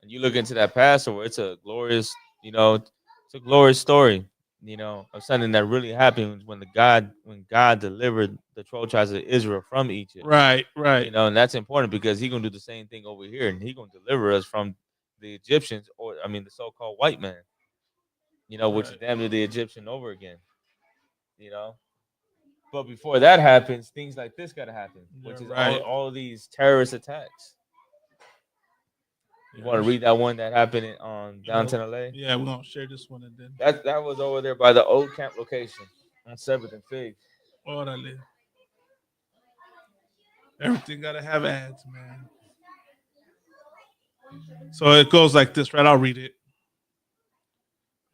Speaker 17: And you look into that Passover, it's a glorious, it's a glorious story, of something that really happened when God delivered the 12 tribes of Israel from Egypt.
Speaker 16: Right.
Speaker 17: And that's important because He's gonna do the same thing over here, and He's gonna deliver us from the Egyptians, the so-called white man. Which is damn near the Egyptian over again. But before that happens, things like this gotta happen, which is all these terrorist attacks. You want to read that one that happened on downtown LA?
Speaker 16: Yeah, we're gonna share this one and then
Speaker 17: that was over there by the old camp location on 7th and Fig.
Speaker 16: Orale. Everything gotta have ads, man. So it goes like this, right? I'll read it.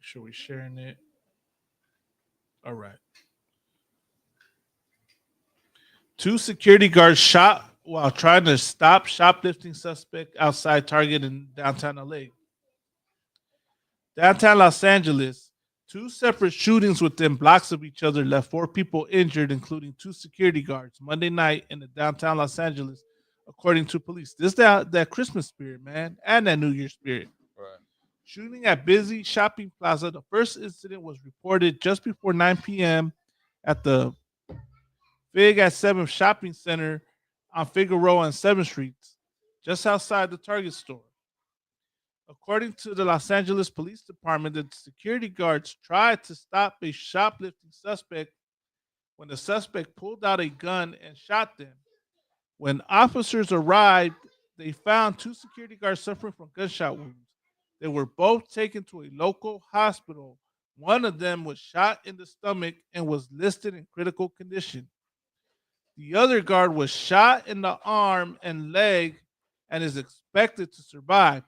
Speaker 16: Make sure we're sharing it. All right. 2 security guards shot while trying to stop shoplifting suspect outside Target in downtown LA. Downtown Los Angeles, 2 separate shootings within blocks of each other left 4 people injured, including 2 security guards, Monday night in the downtown Los Angeles, according to police. This is that Christmas spirit, man, and that New Year spirit.
Speaker 17: Right.
Speaker 16: Shooting at busy shopping plaza. The first incident was reported just before 9 p.m. at the Fig at 7th Shopping Center on Figueroa and 7th Streets, just outside the Target store. According to the Los Angeles Police Department, the security guards tried to stop a shoplifting suspect when the suspect pulled out a gun and shot them. When officers arrived, they found 2 security guards suffering from gunshot wounds. They were both taken to a local hospital. One of them was shot in the stomach and was listed in critical condition. The other guard was shot in the arm and leg and is expected to survive.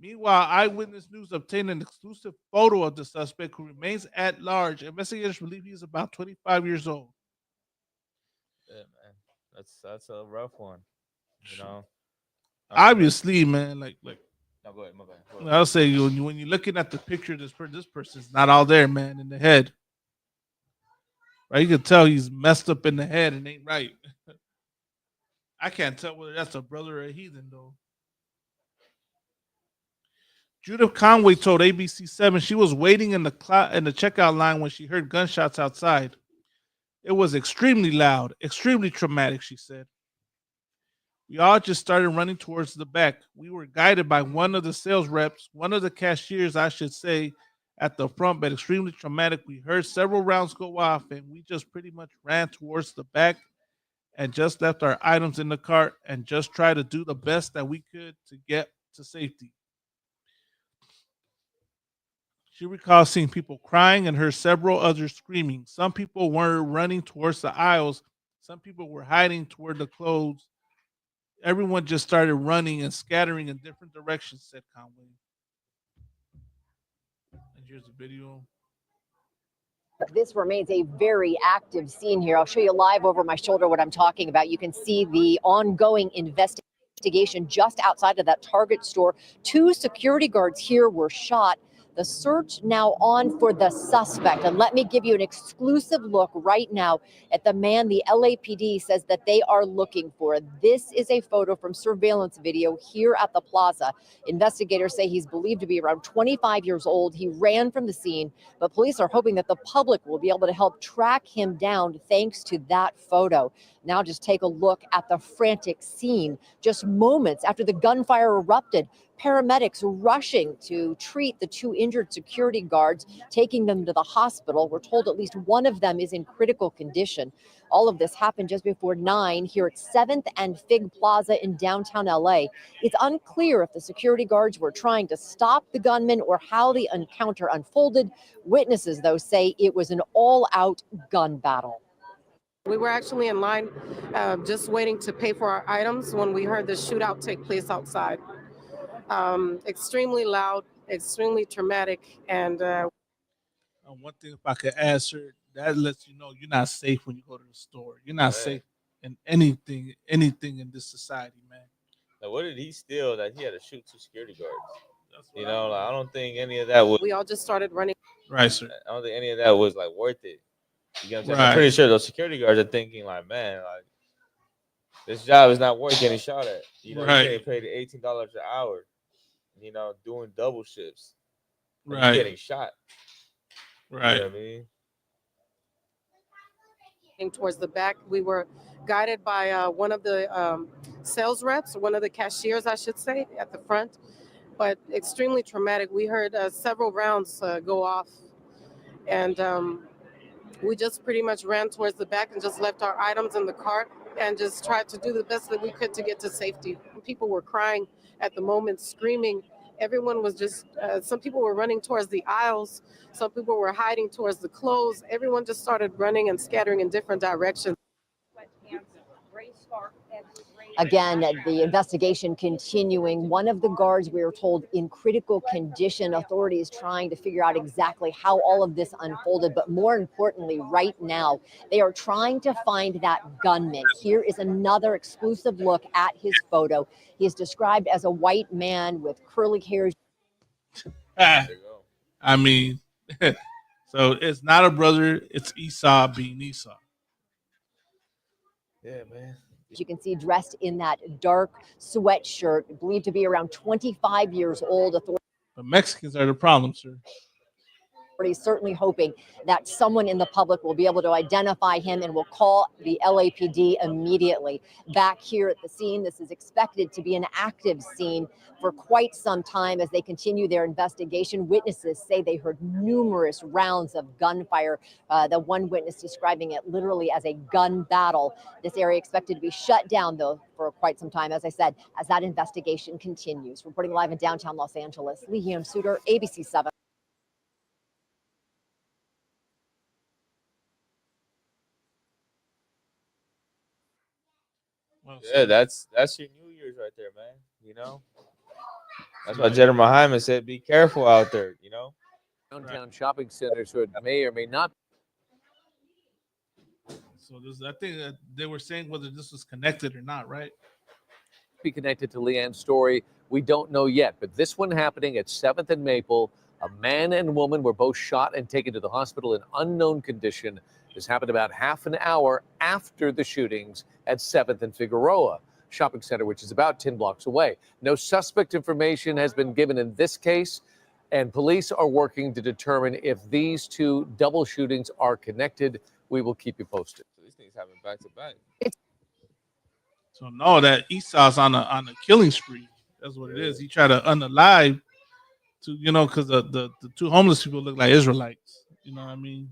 Speaker 16: Meanwhile, Eyewitness News obtained an exclusive photo of the suspect who remains at large. Investigators believe he is about 25 years old.
Speaker 17: Yeah, man. That's a rough one.
Speaker 16: Obviously, man, like
Speaker 17: no, go ahead, my bad. Go ahead.
Speaker 16: I'll say when you're looking at the picture, this person's not all there, man, in the head. Right, you can tell he's messed up in the head and ain't right. I can't tell whether that's a brother or a heathen, though. Judith Conway told ABC7 she was waiting in the checkout line when she heard gunshots outside. It was extremely loud, extremely traumatic, she said. We all just started running towards the back. We were guided by one of the sales reps, one of the cashiers, I should say, at the front, but extremely traumatic. We heard several rounds go off, and we just pretty much ran towards the back and just left our items in the cart and just tried to do the best that we could to get to safety. She recalls seeing people crying and heard several others screaming. Some people were running towards the aisles. Some people were hiding toward the clothes. Everyone just started running and scattering in different directions, said Conway. And here's a video.
Speaker 21: This remains a very active scene here. I'll show you live over my shoulder what I'm talking about. You can see the ongoing investigation just outside of that Target store. 2 security guards here were shot. The search now on for the suspect. And let me give you an exclusive look right now at the man the LAPD says that they are looking for. This is a photo from surveillance video here at the plaza. Investigators say he's believed to be around 25 years old. He ran from the scene, but police are hoping that the public will be able to help track him down thanks to that photo. Now just take a look at the frantic scene. Just moments after the gunfire erupted, paramedics rushing to treat the 2 injured security guards, taking them to the hospital. We're told at least one of them is in critical condition. All of this happened just before 9 here at 7th and Fig Plaza in downtown LA. It's unclear if the security guards were trying to stop the gunman or how the encounter unfolded. Witnesses, though, say it was an all-out gun battle.
Speaker 22: We were actually in line just waiting to pay for our items when we heard the shootout take place outside. Extremely loud, extremely traumatic, and
Speaker 16: one thing, if I could answer, that lets you know you're not safe when you go to the store. You're not safe in anything in this society, man.
Speaker 17: Now, what did he steal that he had to shoot 2 security guards? You know, like, I don't think any of that was.
Speaker 22: We all just started running.
Speaker 16: Right, sir.
Speaker 17: I don't think any of that was like worth it. You know what I'm saying?
Speaker 16: Right.
Speaker 17: I'm pretty sure those security guards are thinking like, man, like this job is not worth getting shot at. You know,
Speaker 16: Right.
Speaker 17: you getting paid $18 an hour. You know, doing double shifts. And
Speaker 16: Right.
Speaker 17: You're getting shot.
Speaker 16: Right.
Speaker 17: You know what I mean?
Speaker 22: Towards the back, we were guided by one of the sales reps, one of the cashiers, I should say, at the front. But extremely traumatic. We heard several rounds go off, and we just pretty much ran towards the back and just left our items in the cart and just tried to do the best that we could to get to safety. People were crying at the moment, screaming. Everyone was just, some people were running towards the aisles. Some people were hiding towards the clothes. Everyone just started running and scattering in different directions.
Speaker 21: Again, the investigation continuing. One of the guards, we were told, in critical condition. Authorities trying to figure out exactly how all of this unfolded. But more importantly, right now, they are trying to find that gunman. Here is another exclusive look at his photo. He is described as a white man with curly hair.
Speaker 16: I mean, so it's not a brother. It's Esau being Esau.
Speaker 17: Yeah, man.
Speaker 21: You can see dressed in that dark sweatshirt, believed to be around 25 years old.
Speaker 16: The Mexicans are the problem, sir.
Speaker 21: Authorities certainly hoping that someone in the public will be able to identify him and will call the LAPD immediately. Back here at the scene, this is expected to be an active scene for quite some time as they continue their investigation. Witnesses say they heard numerous rounds of gunfire. The one witness describing it literally as a gun battle. This area expected to be shut down, though, for quite some time, as I said, as that investigation continues. Reporting live in downtown Los Angeles, Lehiam Suter, ABC 7.
Speaker 17: Yeah, that's your New Year's right there, man. You know, that's why Jeddah Muhammad said, "Be careful out there." You know,
Speaker 23: downtown shopping centers who may or may not.
Speaker 16: So this, I think that they were saying whether this was connected or not, right?
Speaker 23: Be connected to Leanne's story. We don't know yet, but this one happening at 7th and Maple. A man and woman were both shot and taken to the hospital in unknown condition. This happened about half an hour after the shootings at 7th and Figueroa shopping center, which is about 10 blocks away. No suspect information has been given in this case, and police are working to determine if these 2 double shootings are connected. We will keep you posted.
Speaker 17: so these things happen back to back.
Speaker 16: So no, that Esau's on a killing spree. That's what it is. He tried to unalive Because the two homeless people look like Israelites. You know what I mean?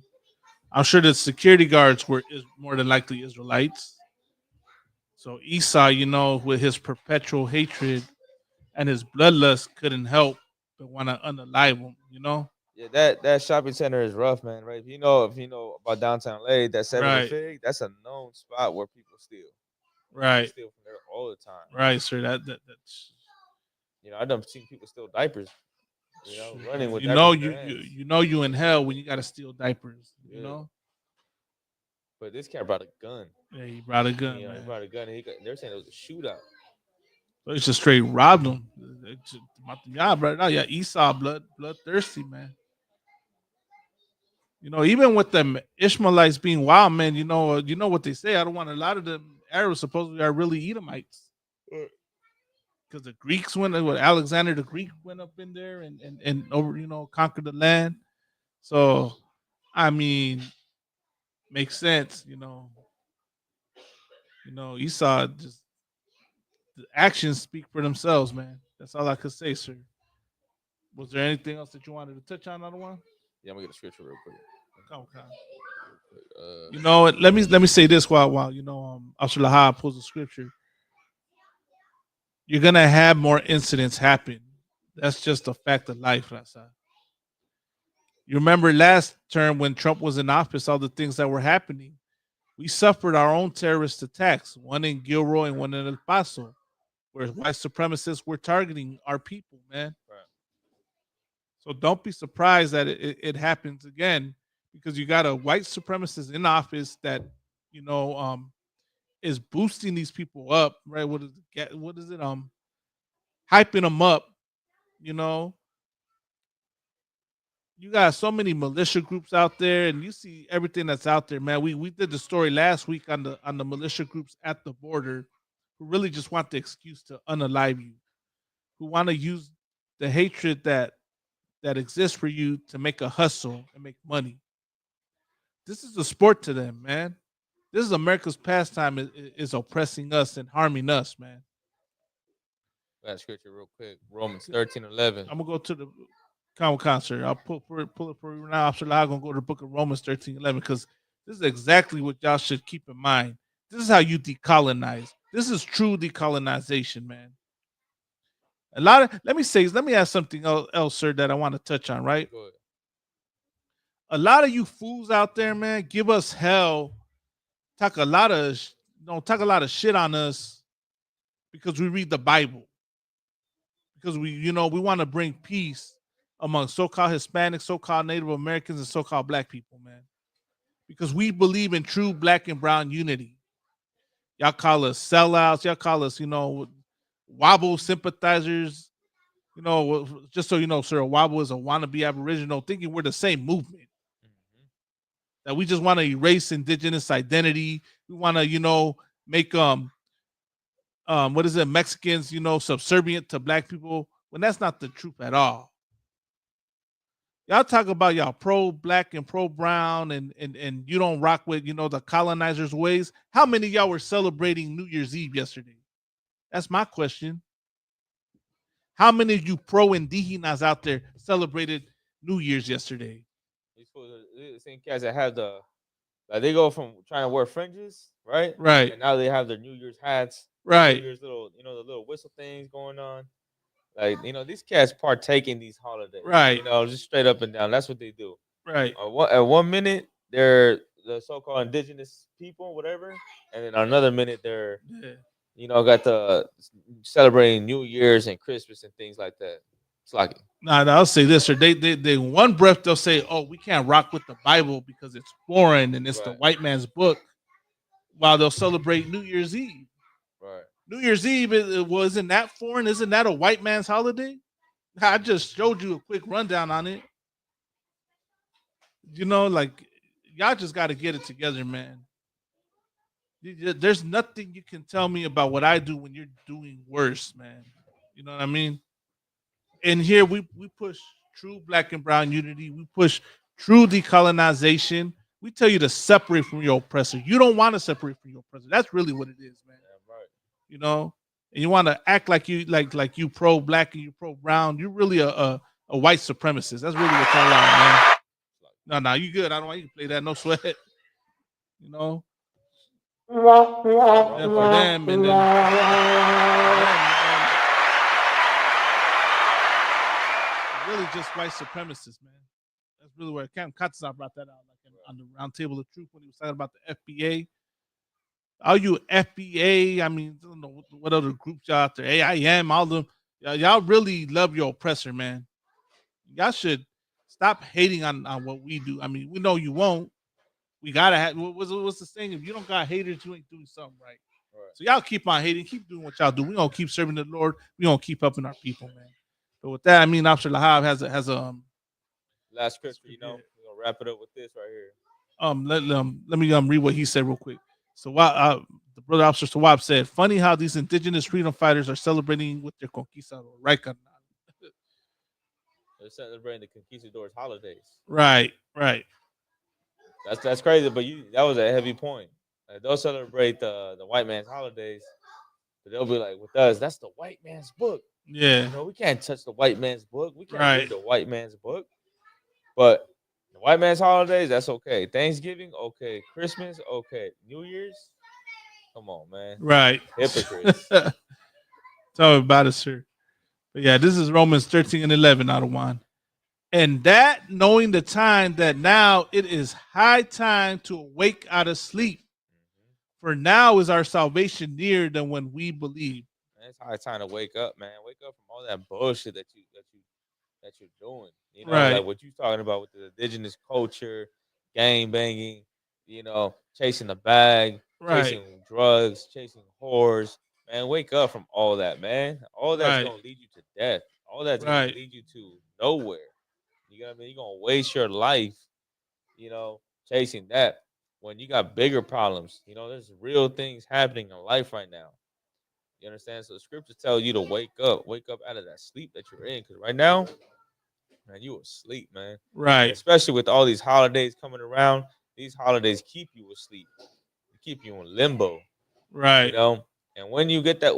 Speaker 16: I'm sure the security guards is more than likely Israelites. So Esau, with his perpetual hatred and his bloodlust, couldn't help but want to unalive him.
Speaker 17: Yeah, that shopping center is rough, man. Right? If you know about downtown LA, that 7
Speaker 16: Right.
Speaker 17: Fig, that's a known spot where people steal.
Speaker 16: Right.
Speaker 17: People steal from there all the time.
Speaker 16: Right, sir. That's
Speaker 17: I done seen people steal diapers. Running with
Speaker 16: you
Speaker 17: diapers in their hands.
Speaker 16: you in hell when you got to steal diapers.
Speaker 17: Yeah. But this cat brought a gun.
Speaker 16: Yeah, he brought a gun.
Speaker 17: He brought a gun. And they're saying it was a shootout.
Speaker 16: So he just straight robbed him. Yeah, bro. Yeah, Esau bloodthirsty, man. Even with them Ishmaelites being wild, man, you know what they say. I don't want a lot of them Arabs supposedly are really Edomites. Because the Greeks Alexander the Greek went up in there and over, conquered the land. So, I mean, makes sense, Esau just the actions speak for themselves, man. That's all I could say, sir. Was there anything else that you wanted to touch on? Another one?
Speaker 17: Yeah, I'm gonna get a scripture real quick.
Speaker 16: Okay. Let me say this while Asher Lahab pulls the scripture. You're gonna have more incidents happen. That's just a fact of life, Rasa. You remember last term when Trump was in office, all the things that were happening. We suffered our own terrorist attacks, one in Gilroy and one in El Paso, where white supremacists were targeting our people, man.
Speaker 17: Right.
Speaker 16: So don't be surprised that it happens again, because you got a white supremacist in office that, is boosting these people up, right? What is it? Hyping them up, You got so many militia groups out there, and you see everything that's out there, man. We did the story last week on the militia groups at the border who really just want the excuse to unalive you, who want to use the hatred that exists for you to make a hustle and make money. This is a sport to them, man. This is America's pastime is oppressing us and harming us, man.
Speaker 17: That scripture real quick. Romans 13:11.
Speaker 16: I'm gonna go to the concert. I'll pull it for you now. I'm gonna go to the book of Romans 13:11, because this is exactly what y'all should keep in mind. This is how you decolonize. This is true decolonization, man. Let me ask something else, sir, that I want to touch on, right?
Speaker 17: Go ahead.
Speaker 16: A lot of you fools out there, man, give us hell, talk a lot of shit on us because we read the Bible. Because we want to bring peace among so-called Hispanics, so-called Native Americans, and so-called black people, man. Because we believe in true black and brown unity. Y'all call us sellouts. Y'all call us, Wobble sympathizers. Just so you know, sir, Wobble is a wannabe Aboriginal, thinking we're the same movement. That we just want to erase indigenous identity. We want to, make Mexicans, subservient to black people, when that's not the truth at all. Y'all talk about y'all pro-black and pro-brown and you don't rock with, the colonizers' ways. How many of y'all were celebrating New Year's Eve yesterday? That's my question. How many of you pro-indigenas out there celebrated New Year's yesterday?
Speaker 17: The same cats that have they go from trying to wear fringes, right?
Speaker 16: Right.
Speaker 17: And now they have their New Year's hats.
Speaker 16: Right.
Speaker 17: New Year's little, the little whistle things going on. Like, these cats partake in these holidays.
Speaker 16: Right.
Speaker 17: Just straight up and down. That's what they do.
Speaker 16: Right.
Speaker 17: At one minute, they're the so-called indigenous people, whatever. And then another minute, they're, got the celebrating New Year's and Christmas and things like that. It's like,
Speaker 16: I'll say this, or they one breath they'll say, "Oh, we can't rock with the Bible because it's foreign and it's the white man's book," while they'll celebrate New Year's Eve.
Speaker 17: Right.
Speaker 16: New Year's Eve isn't that foreign? Isn't that a white man's holiday? I just showed you a quick rundown on it. Y'all just got to get it together, man. There's nothing you can tell me about what I do when you're doing worse, man. You know what I mean? And here we push true black and brown unity. We push true decolonization. We tell you to separate from your oppressor. You don't want to separate from your oppressor. That's really what it is, man.
Speaker 17: Yeah, right.
Speaker 16: And you want to act like you like you pro black and you pro brown. You're really a a white supremacist. That's really what y'all are, man. No, you good. I don't want you to play that. No sweat. You know. Yeah, for them and then really just white supremacists, man. That's really where Cam Katzar brought that out, like on the round table of truth when he was talking about the FBA. All you FBA, I mean, I don't know what other groups y'all out there, AIM, all of them. Y'all really love your oppressor, man. Y'all should stop hating on what we do. I mean, we know you won't. We gotta have. What's the saying? If you don't got haters, you ain't doing something right. So y'all keep on hating, keep doing what y'all do. We gonna keep serving the Lord. We gonna keep helping our people, man. But with that, I mean, Officer Lahab has a
Speaker 17: last scripture. You know, we're gonna wrap it up with this right here.
Speaker 16: Let me read what he said real quick. So while the brother Officer Sawab said, funny how these indigenous freedom fighters are celebrating with their conquistador, right?
Speaker 17: They're celebrating the conquistadors' holidays.
Speaker 16: Right.
Speaker 17: That's crazy, but that was a heavy point. Like, they'll celebrate the white man's holidays, but they'll be like, with us, that's the white man's book.
Speaker 16: Yeah.
Speaker 17: You know, we can't touch the white man's book. We can't
Speaker 16: Right.
Speaker 17: read the white man's book. But the white man's holidays, that's okay. Thanksgiving, okay. Christmas, okay. New Year's, come on, man.
Speaker 16: Right.
Speaker 17: Hypocrites.
Speaker 16: Tell me about it, sir. But yeah, this is Romans 13:11 out of 1. And that knowing the time that now it is high time to awake out of sleep. For now is our salvation nearer than when we believe.
Speaker 17: Man, it's high time to wake up, man. Wake up from all that bullshit that you're doing. You know,
Speaker 16: Right.
Speaker 17: like what you talking about with the indigenous culture, gang banging, you know, chasing the bag,
Speaker 16: Right.
Speaker 17: chasing drugs, chasing whores. Man, wake up from all that, man. All that's
Speaker 16: Right.
Speaker 17: gonna lead you to death. All that's
Speaker 16: Right.
Speaker 17: gonna lead you to nowhere. You know what I mean? You're gonna waste your life, you know, chasing that when you got bigger problems. You know, there's real things happening in life right now. You understand? So the scriptures tell you to wake up out of that sleep that you're in. Because right now, man, you asleep, man.
Speaker 16: Right.
Speaker 17: Especially with all these holidays coming around, these holidays keep you asleep. They keep you in limbo.
Speaker 16: Right.
Speaker 17: You know, and when do you get that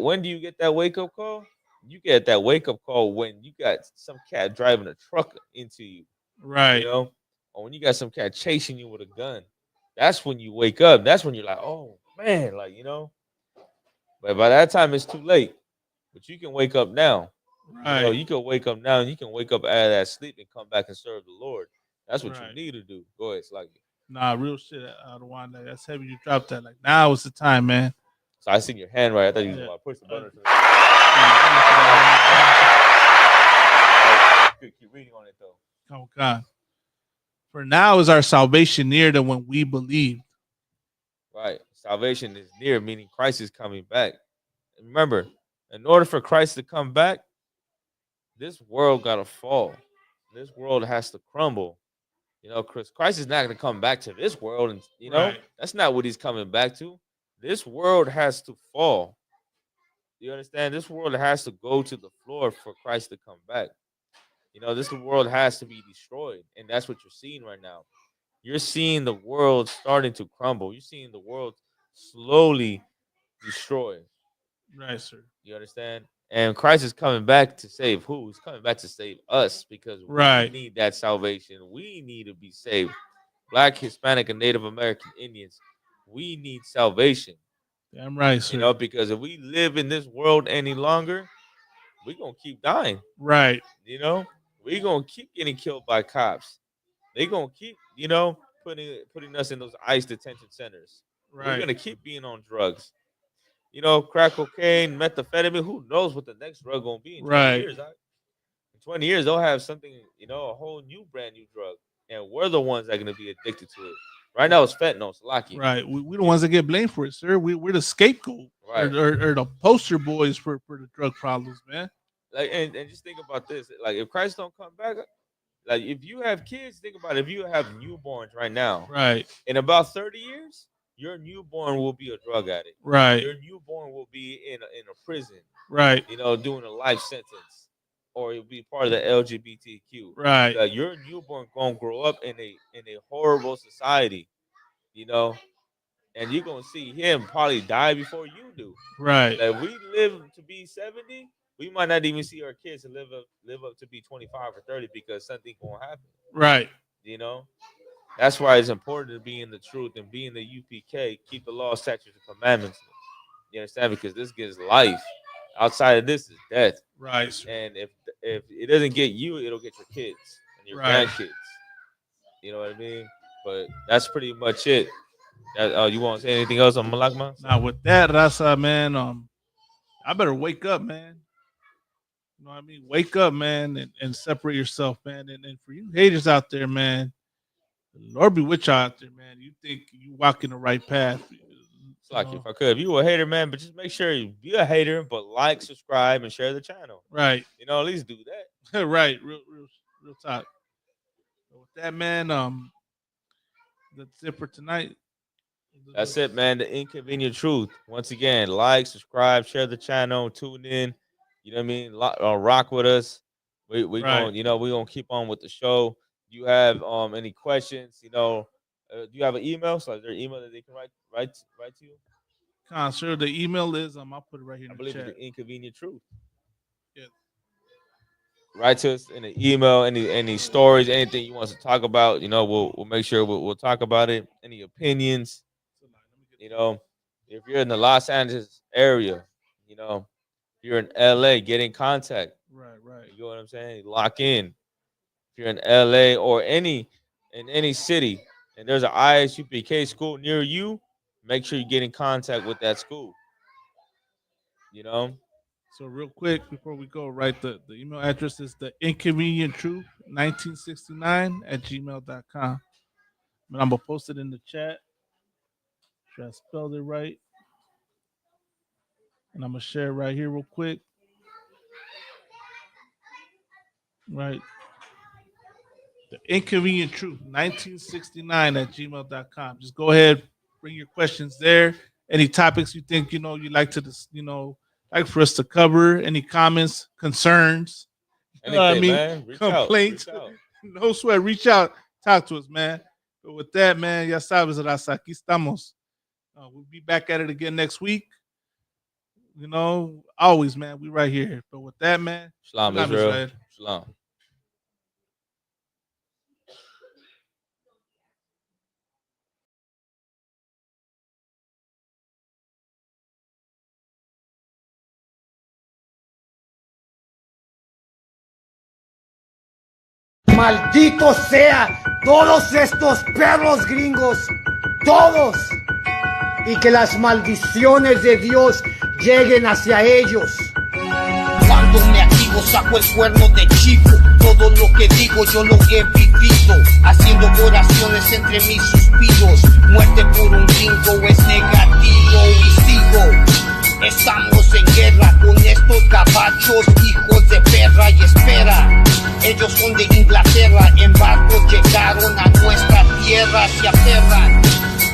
Speaker 17: wake up call? You get that wake up call when you got some cat driving a truck into you.
Speaker 16: Right.
Speaker 17: You know, or when you got some cat chasing you with a gun. That's when you wake up. That's when you're like, oh man, like, you know. But by that time it's too late. But you can wake up now.
Speaker 16: Right.
Speaker 17: You know, you can wake up now and you can wake up out of that sleep and come back and serve the Lord. That's what
Speaker 16: Right.
Speaker 17: you need to do. Go ahead, Sluggy.
Speaker 16: Nah, real shit out of 1. Like, that's heavy. You dropped that. Like, now is the time, man.
Speaker 17: So I seen your hand right. I thought you was
Speaker 16: Yeah.
Speaker 17: about to push the button. Keep reading on it though.
Speaker 16: Oh God. For now is our salvation nearer than when we believed.
Speaker 17: Right. Salvation is near, meaning Christ is coming back. And remember, in order for Christ to come back, this world got to fall. This world has to crumble. You know, Christ is not going to come back to this world. And, you know,
Speaker 16: Right.
Speaker 17: that's not what he's coming back to. This world has to fall. You understand? This world has to go to the floor for Christ to come back. You know, this world has to be destroyed. And that's what you're seeing right now. You're seeing the world starting to crumble. You're seeing the world slowly destroy.
Speaker 16: Right, sir.
Speaker 17: You understand? And Christ is coming back to save who? He's coming back to save us because
Speaker 16: Right.
Speaker 17: we need that salvation. We need to be saved. Black, Hispanic, and Native American Indians, we need salvation.
Speaker 16: Damn right, sir.
Speaker 17: You know, because if we live in this world any longer, we're going to keep dying.
Speaker 16: Right.
Speaker 17: You know, we're going to keep getting killed by cops. They're going to keep, you know, putting us in those ICE detention centers. We're
Speaker 16: Right.
Speaker 17: going to keep being on drugs. You know, crack cocaine, methamphetamine, who knows what the next drug going to be in 20
Speaker 16: Right.
Speaker 17: years. In 20 years, they'll have something, you know, a whole new brand new drug. And we're the ones that are going to be addicted to it. Right now, it's fentanyl. It's lucky.
Speaker 16: Right. We're the ones that get blamed for it, sir. We're the scapegoat.
Speaker 17: Right.
Speaker 16: Or the poster boys for the drug problems, man.
Speaker 17: Like, and just think about this. Like, if Christ don't come back, like, if you have kids, think about it. If you have newborns right now,
Speaker 16: Right.
Speaker 17: in about 30 years, your newborn will be a drug addict.
Speaker 16: Right.
Speaker 17: Your newborn will be in a prison.
Speaker 16: Right.
Speaker 17: You know, doing a life sentence, or you'll be part of the LGBTQ.
Speaker 16: Right.
Speaker 17: Like, your newborn gonna grow up in a horrible society, you know, and you're gonna see him probably die before you do.
Speaker 16: Right.
Speaker 17: Like, if we live to be 70, we might not even see our kids to live up to be 25 or 30 because something gonna happen.
Speaker 16: Right.
Speaker 17: You know, that's why it's important to be in the truth and be in the UPK. Keep the law, statutes, and commandments. You understand? Because this gives life. Outside of this is death.
Speaker 16: Right.
Speaker 17: And if it doesn't get you, it'll get your kids and your grandkids. You know what I mean? But that's pretty much it. You want to say anything else on Malakma?
Speaker 16: Now with that, Raza, man, I better wake up, man. You know what I mean? Wake up, man, and separate yourself, man. And for you haters out there, man, the Lord be with y'all out there, man. You think you walking the right path.
Speaker 17: It's like if I could, if you a hater, man, but just make sure you be a hater, but like, subscribe, and share the channel.
Speaker 16: Right.
Speaker 17: You know, at least do that.
Speaker 16: Right. Real talk. With that, man, that's it for tonight.
Speaker 17: That's it, man. The Inconvenient Truth. Once again, like, subscribe, share the channel, tune in. You know what I mean? Rock with us. We gonna, you know, we gonna keep on with the show. You have any questions? You know, do you have an email? So is there an email that they can write to you?
Speaker 16: Sure. The email is I'll put it right here.
Speaker 17: I believe it's the Inconvenient Truth.
Speaker 16: Yeah.
Speaker 17: Write to us in the email. Any stories, anything you want us to talk about? You know, we'll make sure we'll talk about it. Any opinions? You know, if you're in the Los Angeles area, you know, if you're in LA, get in contact.
Speaker 16: Right.
Speaker 17: You know what I'm saying? Lock in. If you're in LA or in any city, and there's an ISUPK school near you, make sure you get in contact with that school. You know?
Speaker 16: So real quick, before we go, the email address is the inconvenienttruth1969@gmail.com. But I'm going to post it in the chat. Sure I spelled it right. And I'm going to share it right here real quick. Right. The Inconvenient Truth 1969@gmail.com. Just go ahead, bring your questions there. Any topics you think you'd like to like for us to cover, any comments, concerns,
Speaker 17: man.
Speaker 16: complaints.
Speaker 17: Reach out.
Speaker 16: No sweat, reach out, talk to us, man. But with that, man, ya sabes, raza, aquí estamos. We'll be back at it again next week. You know, always, man, we right here. But with that, man,
Speaker 17: Shalom, Israel. Shalom.
Speaker 1: Maldito sea todos estos perros gringos, todos, y que las maldiciones de Dios lleguen hacia ellos.
Speaker 2: Cuando me activo saco el cuerno de chivo. Todo lo que digo yo lo he vivido, haciendo oraciones entre mis suspiros. Muerte por un gringo es negativo y sigo. Estamos en guerra con estos gabachos, hijos de perra, y espera. Ellos son de Inglaterra, en barcos llegaron a nuestra tierra, se aferran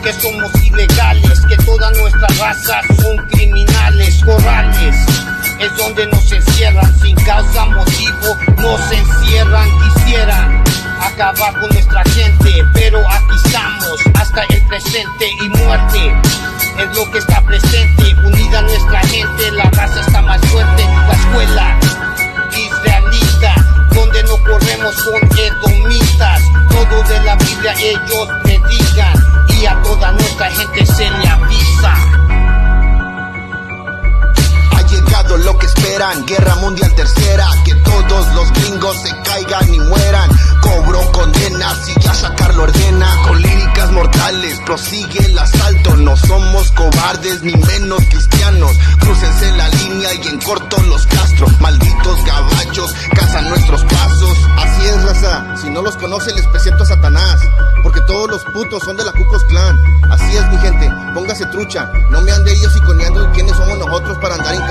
Speaker 2: que somos ilegales, que toda nuestra raza son criminales. Corrales es donde nos encierran, sin causa, motivo, nos encierran. Quisieran acabar con nuestra gente, pero aquí estamos hasta el presente, y muerte es lo que está presente. Unida nuestra gente, la raza está más fuerte. La escuela israelita, donde no corremos con edomitas. Todo de la Biblia ellos predican, y a toda nuestra gente se le avisa.
Speaker 3: Ha llegado lo que esperan, Guerra Mundial Tercera, que todos los gringos se caigan y mueran. Cobro condenas y Yasha Carlo ordena, con líricas mortales prosigue el asalto. No somos cobardes ni menos cristianos, crúcense la línea y en corto los castro. Malditos gabachos cazan nuestros pasos. Así es, raza, si no los conoce les presento a Satanás, porque todos los putos son de la Ku Klux Klan. Así es, mi gente, póngase trucha, no me ande ellos iconeando quiénes somos nosotros para andar en